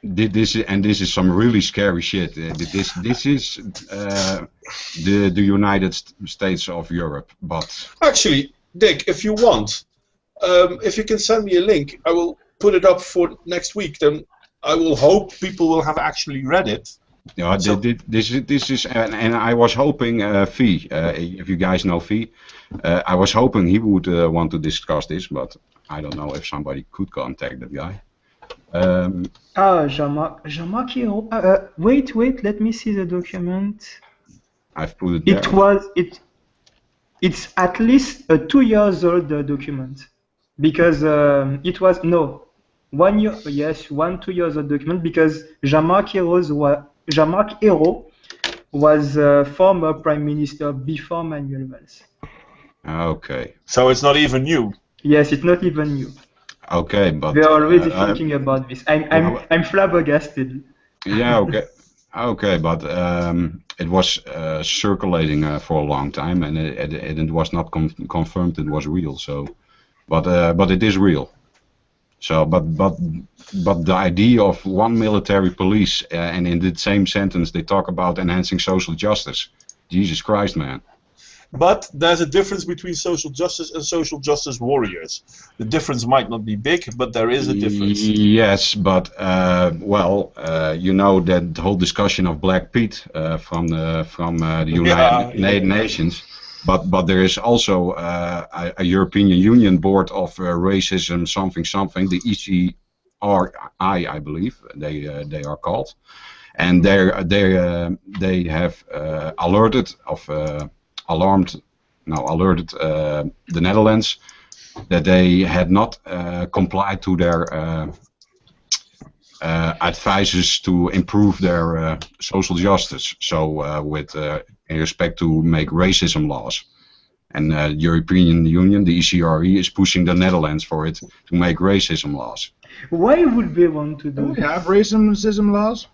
this is some really scary shit. This is the United States of Europe. But Actually, Dick, if you want, if you can send me a link, I will put it up for next week. Then I will hope people will have actually read it. yeah, So- this is, and I was hoping Fee, if you guys know Fee, I was hoping he would want to discuss this, but I don't know if somebody could contact that guy. Jean-Marc Hero. Wait, let me see the document. I've put it there. It's at least a 2 years old document, because it was 1 year, yes, 2 years old document, because Jean-Marc Hero was former prime minister before Manuel Valls. Okay, So it's not even new. Yes, it's not even new. okay, but They're already thinking about this. I'm flabbergasted. yeah, okay, but it was circulating for a long time, and it was not confirmed it was real. So, but it is real. So, but the idea of one military police, and in the same sentence they talk about enhancing social justice. Jesus Christ, man. But there's a difference between social justice and social justice warriors. The difference might not be big, but there is a difference. Yes, but you know that whole discussion of Black Pete from the United Nations. But there is also a European Union Board of Racism something, the ECRI, I believe they are called, and they have alerted the Netherlands that they had not complied to their advices to improve their social justice. So with in respect to make racism laws. And the European Union, the ECRE, is pushing the Netherlands for it to make racism laws. Why would they want to Do do we that? have racism laws?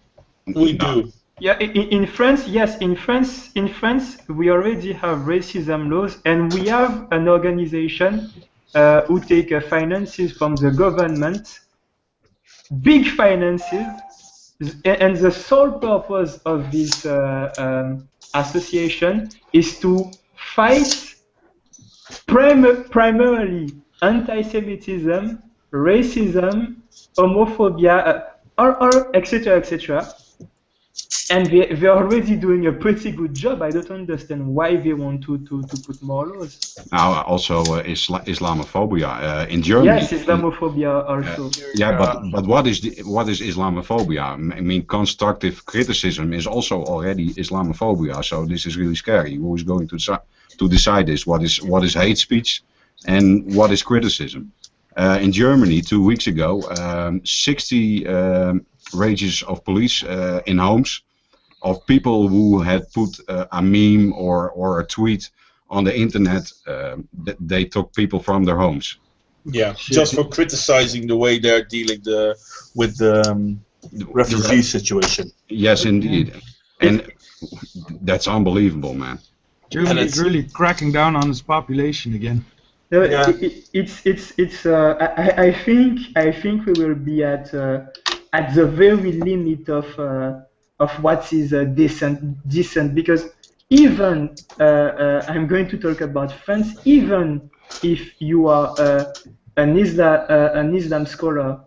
We do. Yeah, in France, yes, in France, we already have racism laws, and we have an organization who take finances from the government, big finances, and the sole purpose of this association is to fight primarily anti-Semitism, racism, homophobia, etc., etc. And they're already doing a pretty good job. I don't understand why they want to put more laws. Now, also Islamophobia in Germany. Yes, Islamophobia also. Yeah, but what is Islamophobia? I mean, constructive criticism is also already Islamophobia. So this is really scary. Who is going to decide this? What is hate speech, and what is criticism? In Germany, 2 weeks ago, 60 rages of police in homes of people who had put a meme or a tweet on the internet. They took people from their homes. Yeah, just for criticizing the way they're dealing with the refugee situation. Yes, indeed. And that's unbelievable, man. Germany is really cracking down on its population again. No, Yeah. I think we will be at the very limit of what is decent, because even I'm going to talk about France. Even if you are an Islam scholar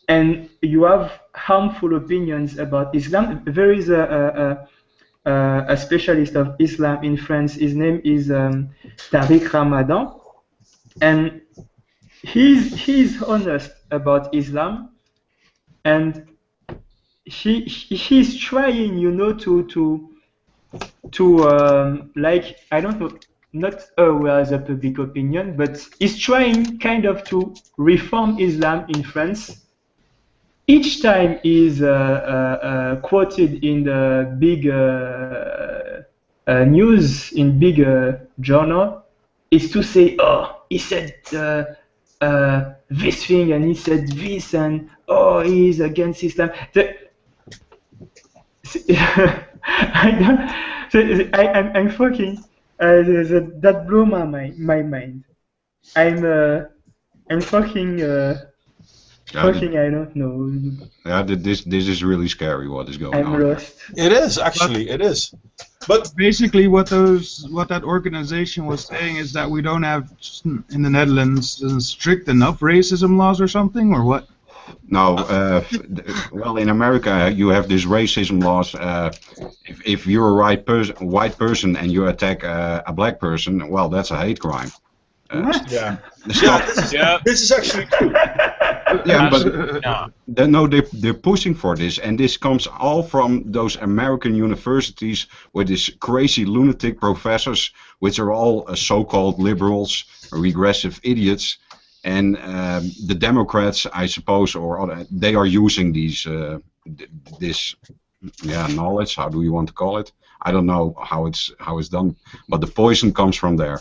and you have harmful opinions about Islam, there is a specialist of Islam in France. His name is Tariq Ramadan, and he's honest about Islam, and he's trying, to like, I don't know, not aware the public opinion, but is trying kind of to reform Islam in France. Each time is quoted in the big news, in big journal, is to say, oh, he said this thing and he said this, and oh, he is against Islam. I'm fucking. That blew my mind. I'm fucking. Fucking, I don't know. Yeah, this is really scary. What is going I'm on? lost. It is actually. It is. But basically, what that organization was saying is that we don't have in the Netherlands strict enough racism laws or something, or what? No, well, in America you have this racism laws. If you're a white person and you attack a black person, well, that's a hate crime. What? yeah, this is actually true. Yeah, but no, they're pushing for this, and this comes all from those American universities with these crazy lunatic professors, which are all so-called liberals, regressive idiots, and the Democrats, I suppose, or other, they are using these this knowledge. How do you want to call it? I don't know how it's done, but the poison comes from there.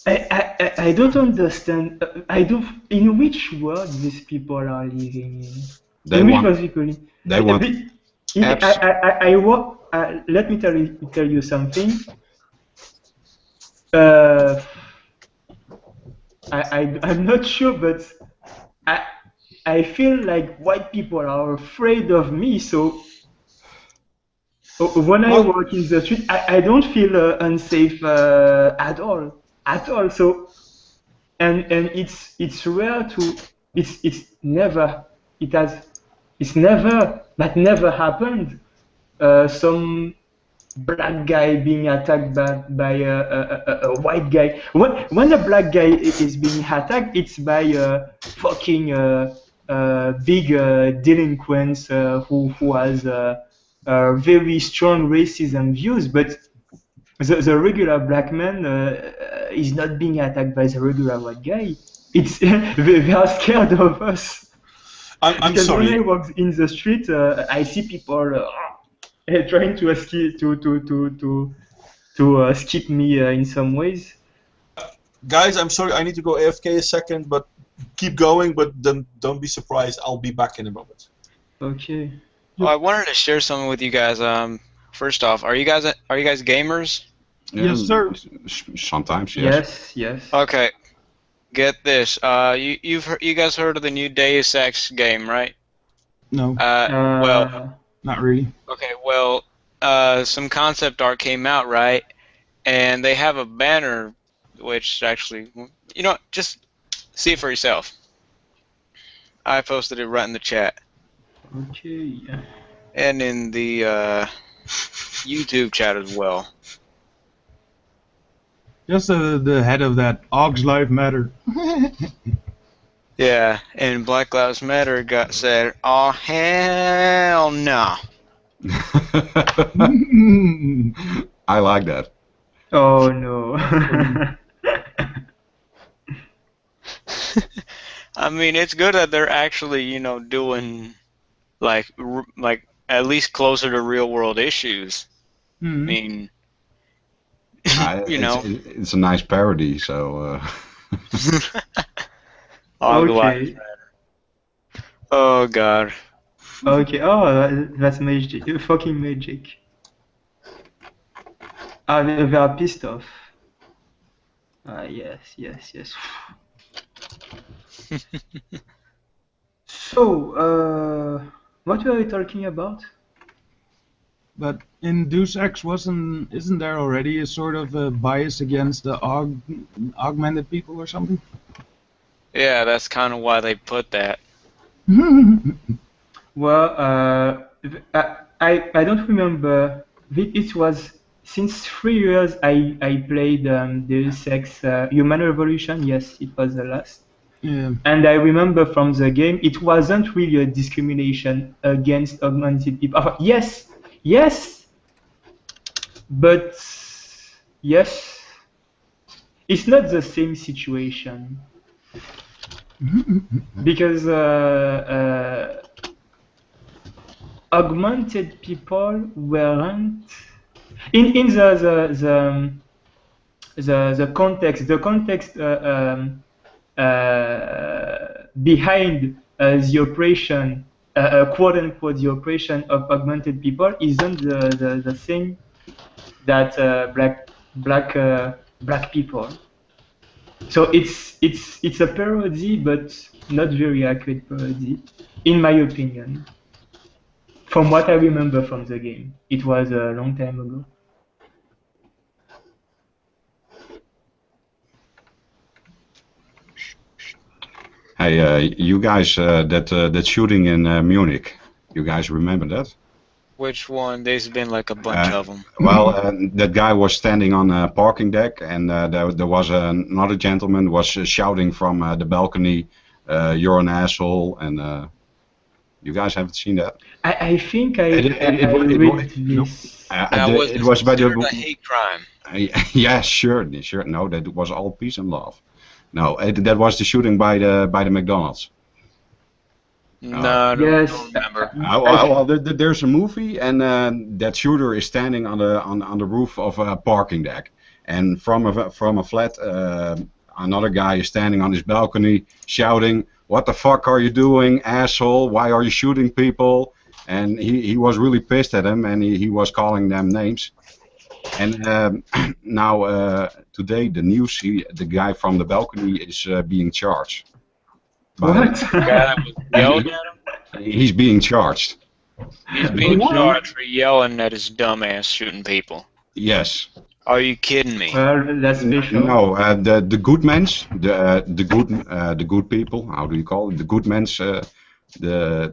I don't understand. In which world these people are living in? They want apps. Let me tell you something. I'm not sure, but I feel like white people are afraid of me. So when I walk in the street, I don't feel unsafe at all. So and it's rare to it's never happened. Some black guy being attacked by a white guy. When a black guy is being attacked, it's by fucking big delinquents who has very strong racism views, but the regular black man is not being attacked by the regular white guy. It's they are scared of us. I'm because sorry. when I walk in the street, I see people trying to escape to skip me in some ways. Guys, I'm sorry. I need to go AFK a second, but keep going. But then don't be surprised. I'll be back in a moment. Okay. Well, I wanted to share something with you guys. First off, are you guys gamers? Yes, sir. Sometimes, yes. Yes. Okay. Get this. You guys heard of the new Deus Ex game, right? No, Well, not really. okay. Well, some concept art came out, right? And they have a banner, which actually, you know, just see it for yourself. I posted it right in the chat. Okay. And in the YouTube chat as well. Just the head of that Og's Life Matter. Yeah, and Black Lives Matter got said, oh hell no. I like that. Oh no. I mean, it's good that they're actually, you know, doing like at least closer to real world issues. I mean, you know, it's a nice parody. So. Okay. Oh god. Okay. Oh, that's magic. Fucking magic. They are pissed off. Yes. So, what were we talking about? But in Deus Ex, isn't there already a sort of a bias against the augmented people or something? Yeah, that's kind of why they put that. Well, I don't remember. It was since 3 years I played Deus Ex Human Revolution. Yes, it was the last. Yeah. And I remember from the game, it wasn't really a discrimination against augmented people. Yes, but yes. it's not the same situation because augmented people weren't in the context behind the operation, quote unquote, the operation of augmented people isn't the same that black people. So it's a parody, but not very accurate parody, in my opinion. From what I remember from the game, it was a long time ago. Hey, you guys, that shooting in Munich, you guys remember that? Which one? There's been like a bunch of them. Well, that guy was standing on a parking deck, and there was another gentleman was shouting from the balcony, "You're an asshole!" And you guys haven't seen that? I think I read this. It was by a hate crime. Yeah, sure. No, that was all peace and love. No, that was the shooting by the McDonald's. No, I don't remember. Well, there's a movie, and that shooter is standing on the roof of a parking deck, and from a flat, another guy is standing on his balcony shouting, "What the fuck are you doing, asshole? Why are you shooting people?" And he was really pissed at him, and he was calling them names. And now today the news, the guy from the balcony is being charged. What? The guy that was yelling at him? He's being charged. He's being charged for yelling at his dumbass shooting people. Yes. Are you kidding me? Well, that's special. No, the good mens, the good people. How do you call it? The good mens. The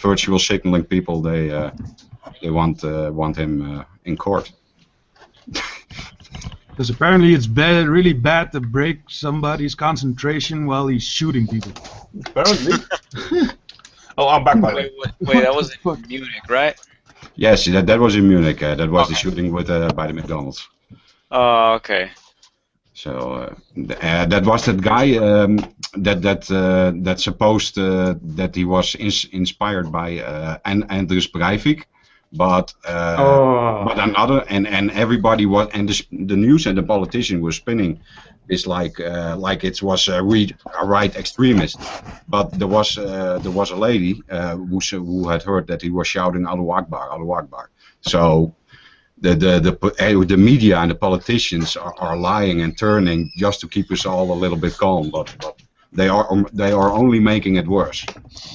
virtual signaling people. They want him in court. Because apparently it's really bad to break somebody's concentration while he's shooting people. Apparently. Oh, I'm back by the way. Wait, that was in Munich, right? Yes, that was in Munich. That was the shooting with by the McDonald's. Oh, okay. So that was that guy that supposed that he was inspired by Andres Breivik. But another and everybody was, and the news and the politician were spinning this like it was a right extremist. But there was a lady who had heard that he was shouting Allahu Akbar, Allahu Akbar. So the media and the politicians are lying and turning just to keep us all a little bit calm, but they are only making it worse.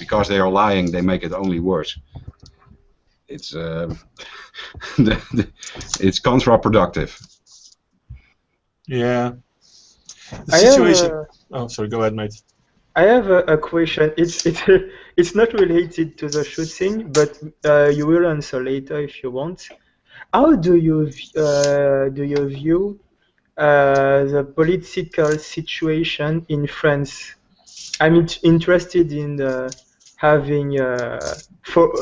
Because they are lying, they make it only worse. It's it's counterproductive. Yeah. The situation. Oh, sorry. Go ahead, mate. I have a question. It's not related to the shooting, but you will answer later if you want. How do you view the political situation in France? I'm interested in having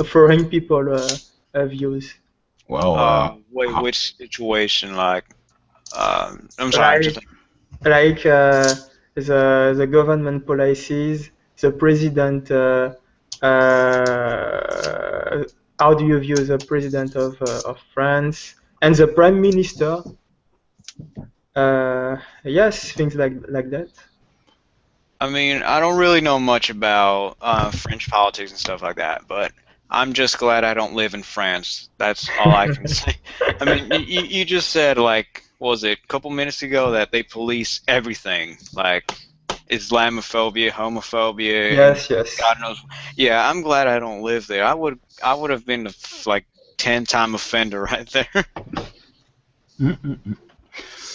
foreign people views. Well, wait, which situation? Like, I'm sorry. Like the government policies, the president. How do you view the president of France and the prime minister? Yes, things like that. I mean, I don't really know much about French politics and stuff like that, but I'm just glad I don't live in France. That's all I can say. I mean, you just said, like, what was it, a couple minutes ago, that they police everything, like Islamophobia, homophobia. Yes. God knows. Yeah, I'm glad I don't live there. I would have been like 10-time offender right there.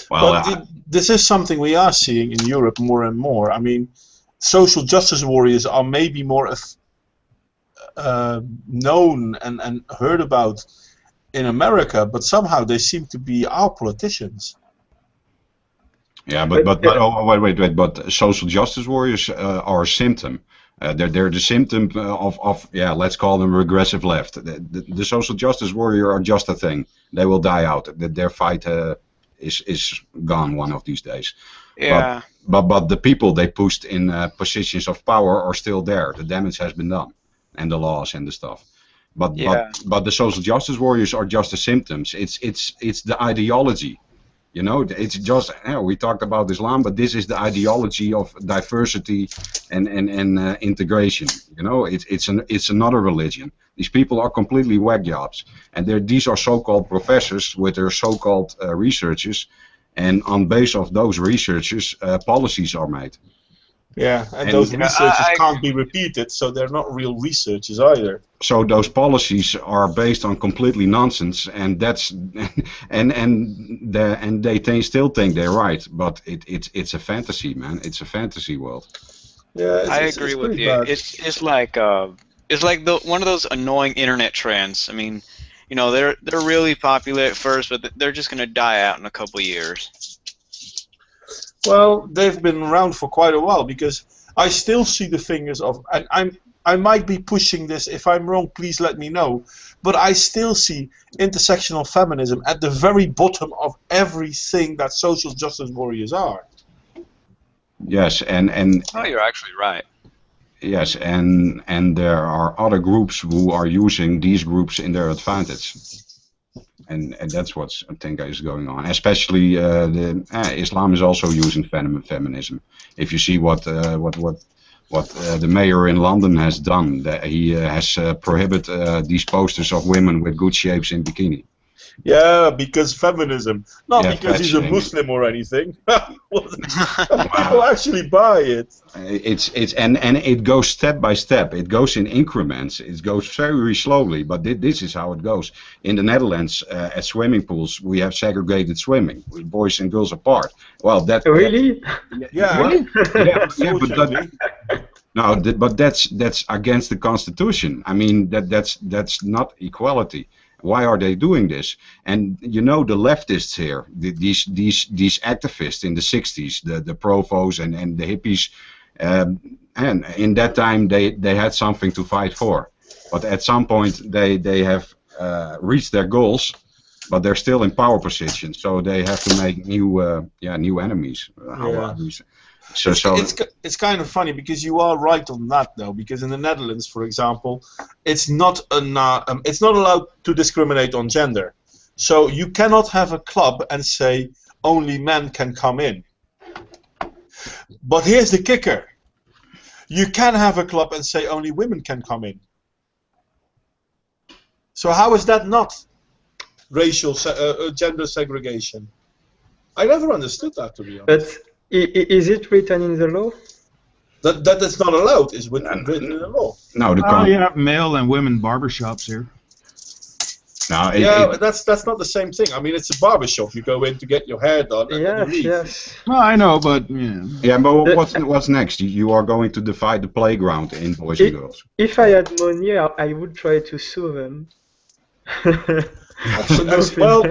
Well, this is something we are seeing in Europe more and more. I mean, social justice warriors are maybe more known and heard about in America, but somehow they seem to be our politicians. Yeah, but wait. But social justice warriors are a symptom. They're the symptom of let's call them regressive left. The social justice warrior are just a thing. They will die out. Their fight is gone one of these days. Yeah. But the people they pushed in positions of power are still there. The damage has been done, and the laws and the stuff. But the social justice warriors are just the symptoms. It's the ideology. You know, it's just we talked about Islam, but this is the ideology of diversity and integration. You know, it's another religion. These people are completely whack jobs, and these are so-called professors with their so-called researchers, and on base of those researchers, policies are made. Yeah, and those researchers can't be repeated, so they're not real researchers either. So those policies are based on completely nonsense, and that's and they still think they're right, but it's a fantasy, man. It's a fantasy world. Yeah, I agree with you. Bad. It's like one of those annoying internet trends. I mean, you know, they're really popular at first, but they're just gonna die out in a couple of years. Well, they've been around for quite a while, because I still see the fingers of, and I might be pushing this. If I'm wrong, please let me know. But I still see intersectional feminism at the very bottom of everything that social justice warriors are. Yes, and Oh, you're actually right. yes, and there are other groups who are using these groups in their advantage. And that's what I think is going on. Especially Islam is also using feminism. If you see what the mayor in London has done, that he has prohibited these posters of women with good shapes in bikini. Yeah, because feminism, not Yeah, because he's a fat-shaming. Muslim or anything. People actually buy it. And it goes step by step. It goes in increments. It goes very slowly, but this is how it goes. In the Netherlands, at swimming pools, we have segregated swimming, with boys and girls apart. Well, that Really? Yeah, Really? yeah, but unfortunately. no, but that's against the Constitution. I mean, that's not equality. Why are they doing this? And you know, the leftists here, these activists in the 60s, the provos and the hippies, and in that time they had something to fight for. But at some point they have reached their goals, but they're still in power positions, so they have to make new enemies. So It's kind of funny, because you are right on that, though. Because in the Netherlands, for example, it's not allowed to discriminate on gender. So you cannot have a club and say only men can come in. But here's the kicker: you can have a club and say only women can come in. So how is that not racial gender segregation? I never understood that, to be honest. But is it written in the law? That is not allowed is written in the law. no, the Oh, you have male and women barbershops here. no, But that's not the same thing. I mean, it's a barbershop. You go in to get your hair done and then you Yes, leave. yes. Well, I know, but yeah. yeah, but what's next? You are going to divide the playground in boys and girls. If I had money, I would try to sue them. Absolutely. Well,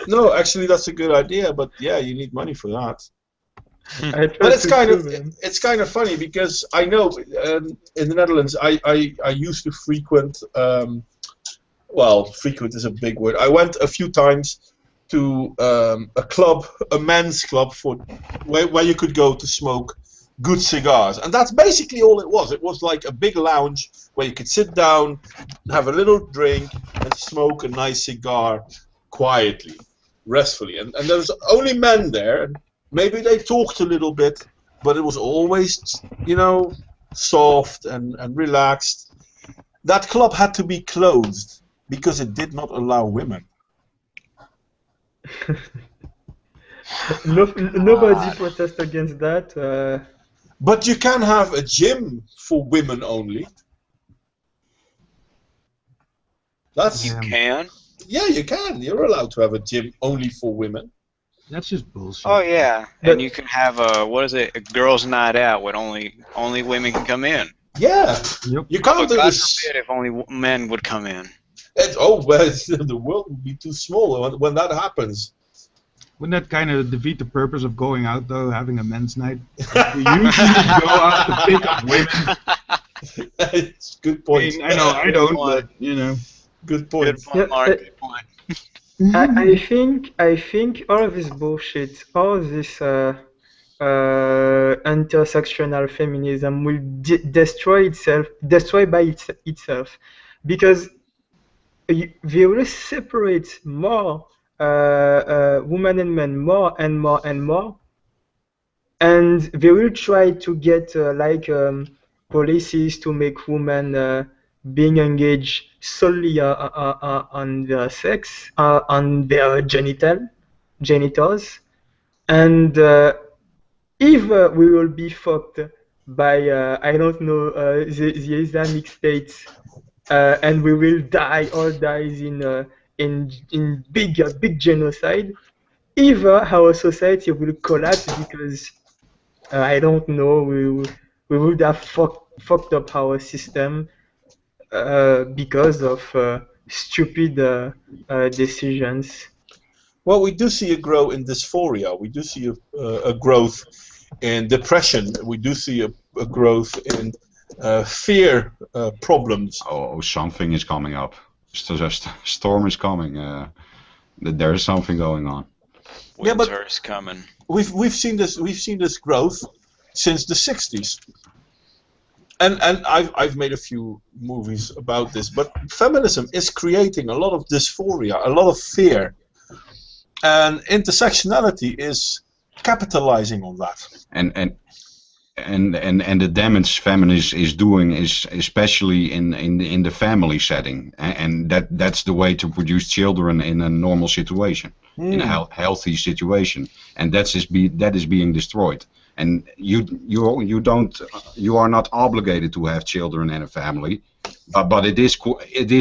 no, actually, that's a good idea. But yeah, you need money for that. But it's kind of funny, because I know in the Netherlands I used to frequent. Well, frequent is a big word. I went a few times to a club, a men's club, where you could go to smoke good cigars, and that's basically all it was. It was like a big lounge where you could sit down, have a little drink, and smoke a nice cigar quietly, restfully. And there was only men there. And maybe they talked a little bit, but it was always, soft and relaxed. That club had to be closed because it did not allow women. Nobody protest against that. But you can have a gym for women only. You can? Yeah, you can. You're allowed to have a gym only for women. That's just bullshit. Oh yeah, and you can have a girls' night out where only women can come in. Yeah, Yep. you can't But do God this. forbid if only men would come in. Well, the world would be too small when that happens. Wouldn't that kind of defeat the purpose of going out, though, having a men's night? We usually go out to pick up women. It's a good point. I know I don't, but, Good point. Good point, Mark. Good point. I think all of this bullshit, all of this intersectional feminism will destroy by itself, because they will separate more women and men more and more and more, and they will try to get policies to make women being engaged solely on their sex, on their genitals, and if we will be fucked by I don't know the Islamic States, and we will all dies in big genocide. Either our society will collapse because I don't know, we would have fucked up our system because of stupid decisions. Well, we do see a growth in dysphoria. We do see a growth in depression. We do see a growth in fear problems. Oh, something is coming up. Storm is coming. There is something going on. Yeah, but Winter is coming. we've seen this growth since the 60s. And I've made a few movies about this, but feminism is creating a lot of dysphoria, a lot of fear, and intersectionality is capitalizing on that. And the damage feminism is doing is especially in the family setting, and that's the way to produce children in a normal situation, in a healthy situation, and that is being destroyed. And you are not obligated to have children and a family, but it is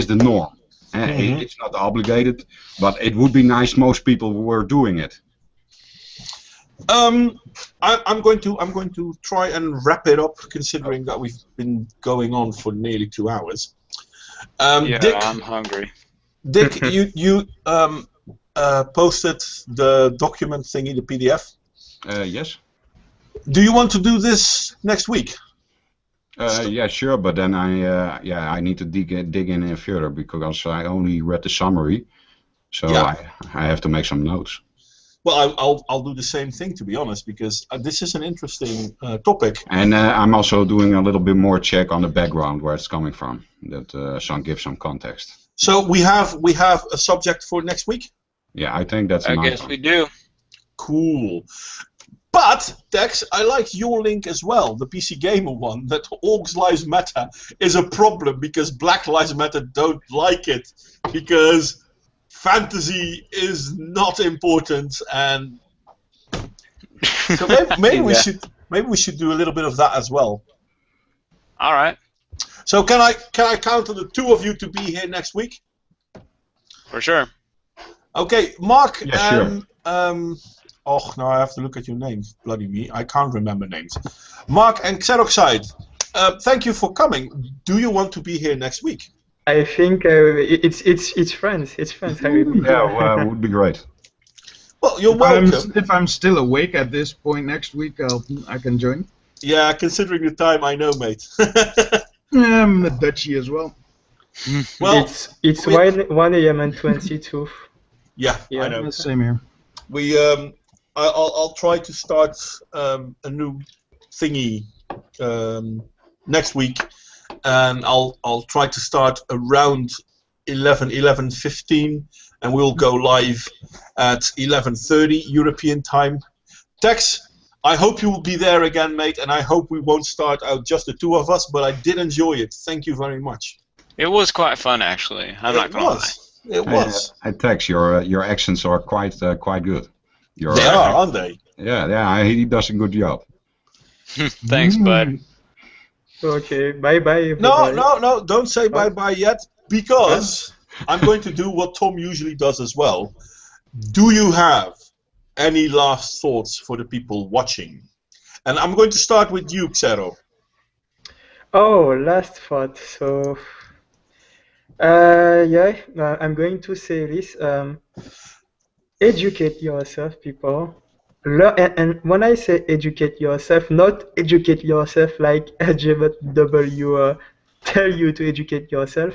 the norm. It's not obligated, but it would be nice most people were doing it. I'm going to try and wrap it up, considering that we've been going on for nearly 2 hours. Dick, I'm hungry. Dick, you posted the document thingy, the PDF. Yes. Do you want to do this next week? Yeah, sure, but then I need to dig in further because I only read the summary, so Yeah. I have to make some notes. Well, I'll do the same thing, to be honest, because this is an interesting topic. And I'm also doing a little bit more check on the background where it's coming from, that give some context. So we have a subject for next week? Yeah, I think that's I enough. guess we do. Cool. But, Dex, I like your link as well, the PC Gamer one, that Orcs Lives Matter is a problem because Black Lives Matter don't like it, because fantasy is not important, and so maybe we should do a little bit of that as well. All right. So can I count on the two of you to be here next week? For sure. Okay, Mark. Yeah, sure. Oh, now I have to look at your names. Bloody me, I can't remember names. Mark and Xeroxide, thank you for coming. Do you want to be here next week? I think it's friends. It's friends. I will be Yeah, here. well, it would be great. Well, you're welcome. If I'm still awake at this point next week, I can join. Yeah, considering the time, I know, mate. Yeah, I'm a Dutchie as well. Well, it's 1 a.m. and 22. yeah, Yeah. I know. Same here. I'll try to start a new thingy next week, and I'll try to start around 11:15, and we'll go live at 11:30 European time. Tex, I hope you will be there again, mate, and I hope we won't start out just the two of us, but I did enjoy it. Thank you very much. It was quite fun, actually. I'm not gonna lie. It was. Hey, Tex, your accents are quite good. They are, aren't they? Yeah, he does a good job. Thanks, bud. Okay, bye bye. everybody. No, don't say bye-bye yet, because I'm going to do what Tom usually does as well. Do you have any last thoughts for the people watching? And I'm going to start with you, Xero. Oh, last thought. So, I'm going to say this. Educate yourself, people. And when I say educate yourself, not educate yourself like LGBTW tell you to educate yourself.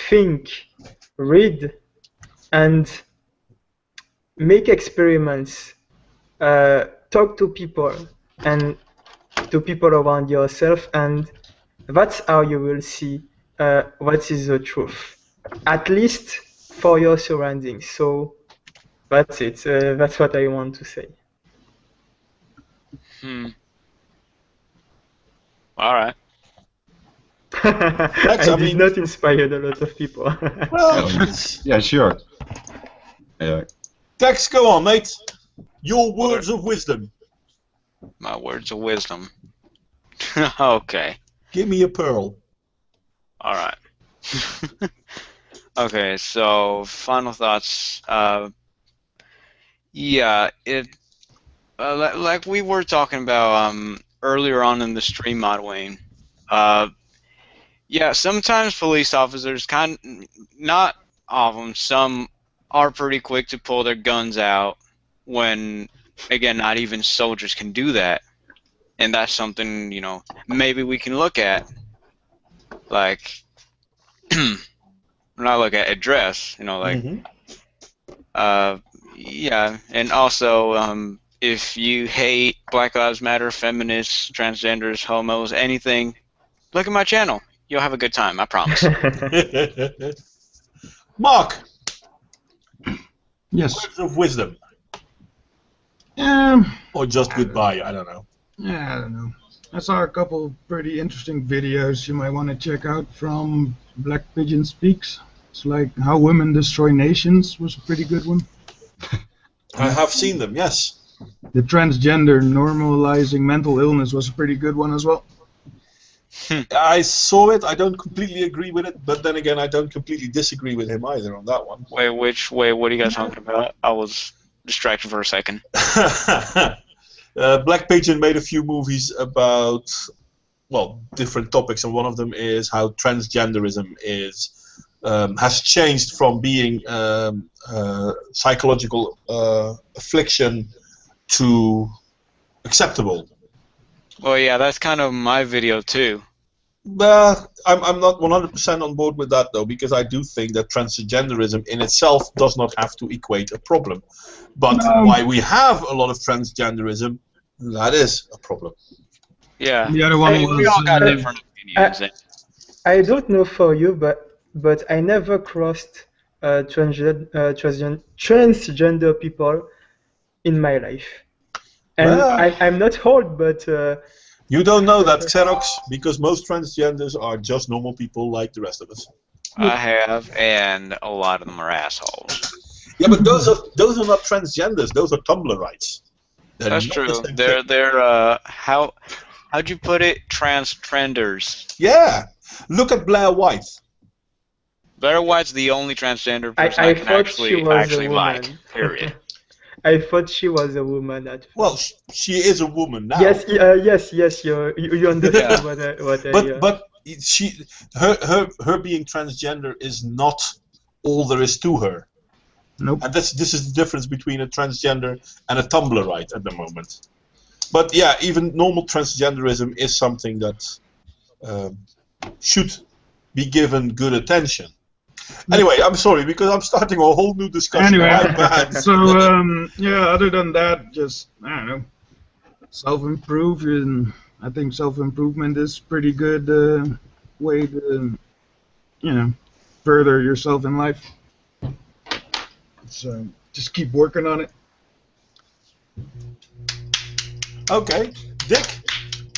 Think, read, and make experiments, talk to people, and to people around yourself, and that's how you will see what is the truth, at least for your surroundings. So that's it. That's what I want to say. All right. I did not inspire a lot of people. Well, Yeah, sure. Yeah. Tex, go on, mate. Your words of wisdom. My words of wisdom. Okay. Give me a pearl. All right. Okay, so final thoughts. Yeah, like we were talking about earlier on in the stream, Modwain. Yeah, sometimes police officers not all of them. Some are pretty quick to pull their guns out when, again, not even soldiers can do that, and that's something maybe we can look at, like. Not look at address, yeah, and also if you hate Black Lives Matter, feminists, transgenders, homos, anything, look at my channel. You'll have a good time, I promise. Mark. Yes. Words of wisdom. Or just goodbye, I don't know. Yeah, I don't know. I saw a couple of pretty interesting videos you might want to check out from Black Pigeon Speaks. It's like How Women Destroy Nations was a pretty good one. I have seen them, yes. The Transgender Normalizing Mental Illness was a pretty good one as well. I saw it. I don't completely agree with it, but then again, I don't completely disagree with him either on that one. Wait, what are you guys talking about? I was distracted for a second. Black Pigeon made a few movies about, well, different topics, and one of them is how transgenderism has changed from being psychological affliction to acceptable. Well, yeah, that's kind of my video too. But I'm not 100% on board with that though, because I do think that transgenderism in itself does not have to equate a problem. But why we have a lot of transgenderism, that is a problem. Yeah. The other one we all got different opinions. I don't know for you, but I never crossed transgender people in my life. And I'm not old, but... you don't know that, Xerox, because most transgenders are just normal people like the rest of us. I have, and a lot of them are assholes. Yeah, but those are not transgenders. Those are Tumblrites. That's true. They're how'd you put it? Trenders. Yeah. Look at Blair White. Blair White's the only transgender person I can actually like. Period. I thought she was a woman at first. Well, she is a woman now. Yes, you understand what I But her being transgender is not all there is to her. Nope. And this is the difference between a transgender and a Tumblrite at the moment. But yeah, even normal transgenderism is something that should be given good attention. Anyway, I'm sorry because I'm starting a whole new discussion. Anyway, so yeah, other than that, just I don't know, self-improve, and I think self-improvement is pretty good way to further yourself in life. So just keep working on it. Okay, Dick,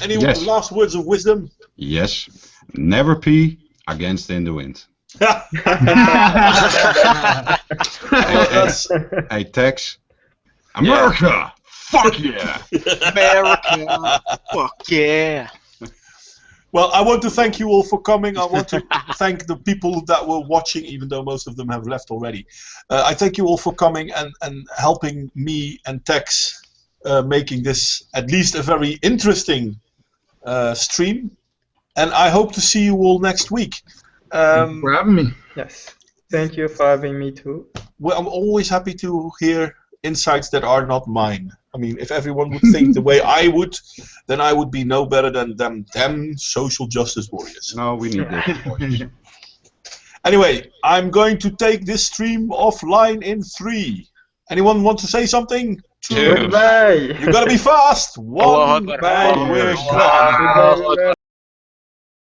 any last words of wisdom? Yes, never pee against in the wind. Hey, Tex. America! Yeah. Fuck yeah! America! Fuck yeah! Well, I want to thank you all for coming. I want to thank the people that were watching, even though most of them have left already. I thank you all for coming and helping me and Tex making this at least a very interesting stream. And I hope to see you all next week. Thank you for having me. Yes, thank you for having me too. Well, I'm always happy to hear insights that are not mine. I mean, if everyone would think the way I would, then I would be no better than them social justice warriors. No, we need this. Anyway, I'm going to take this stream offline in 3, Anyone want to say something? Two. Goodbye. You gotta be fast. Allahu One. Akbar. Bye. Allahu We're Akbar. gone. Goodbye.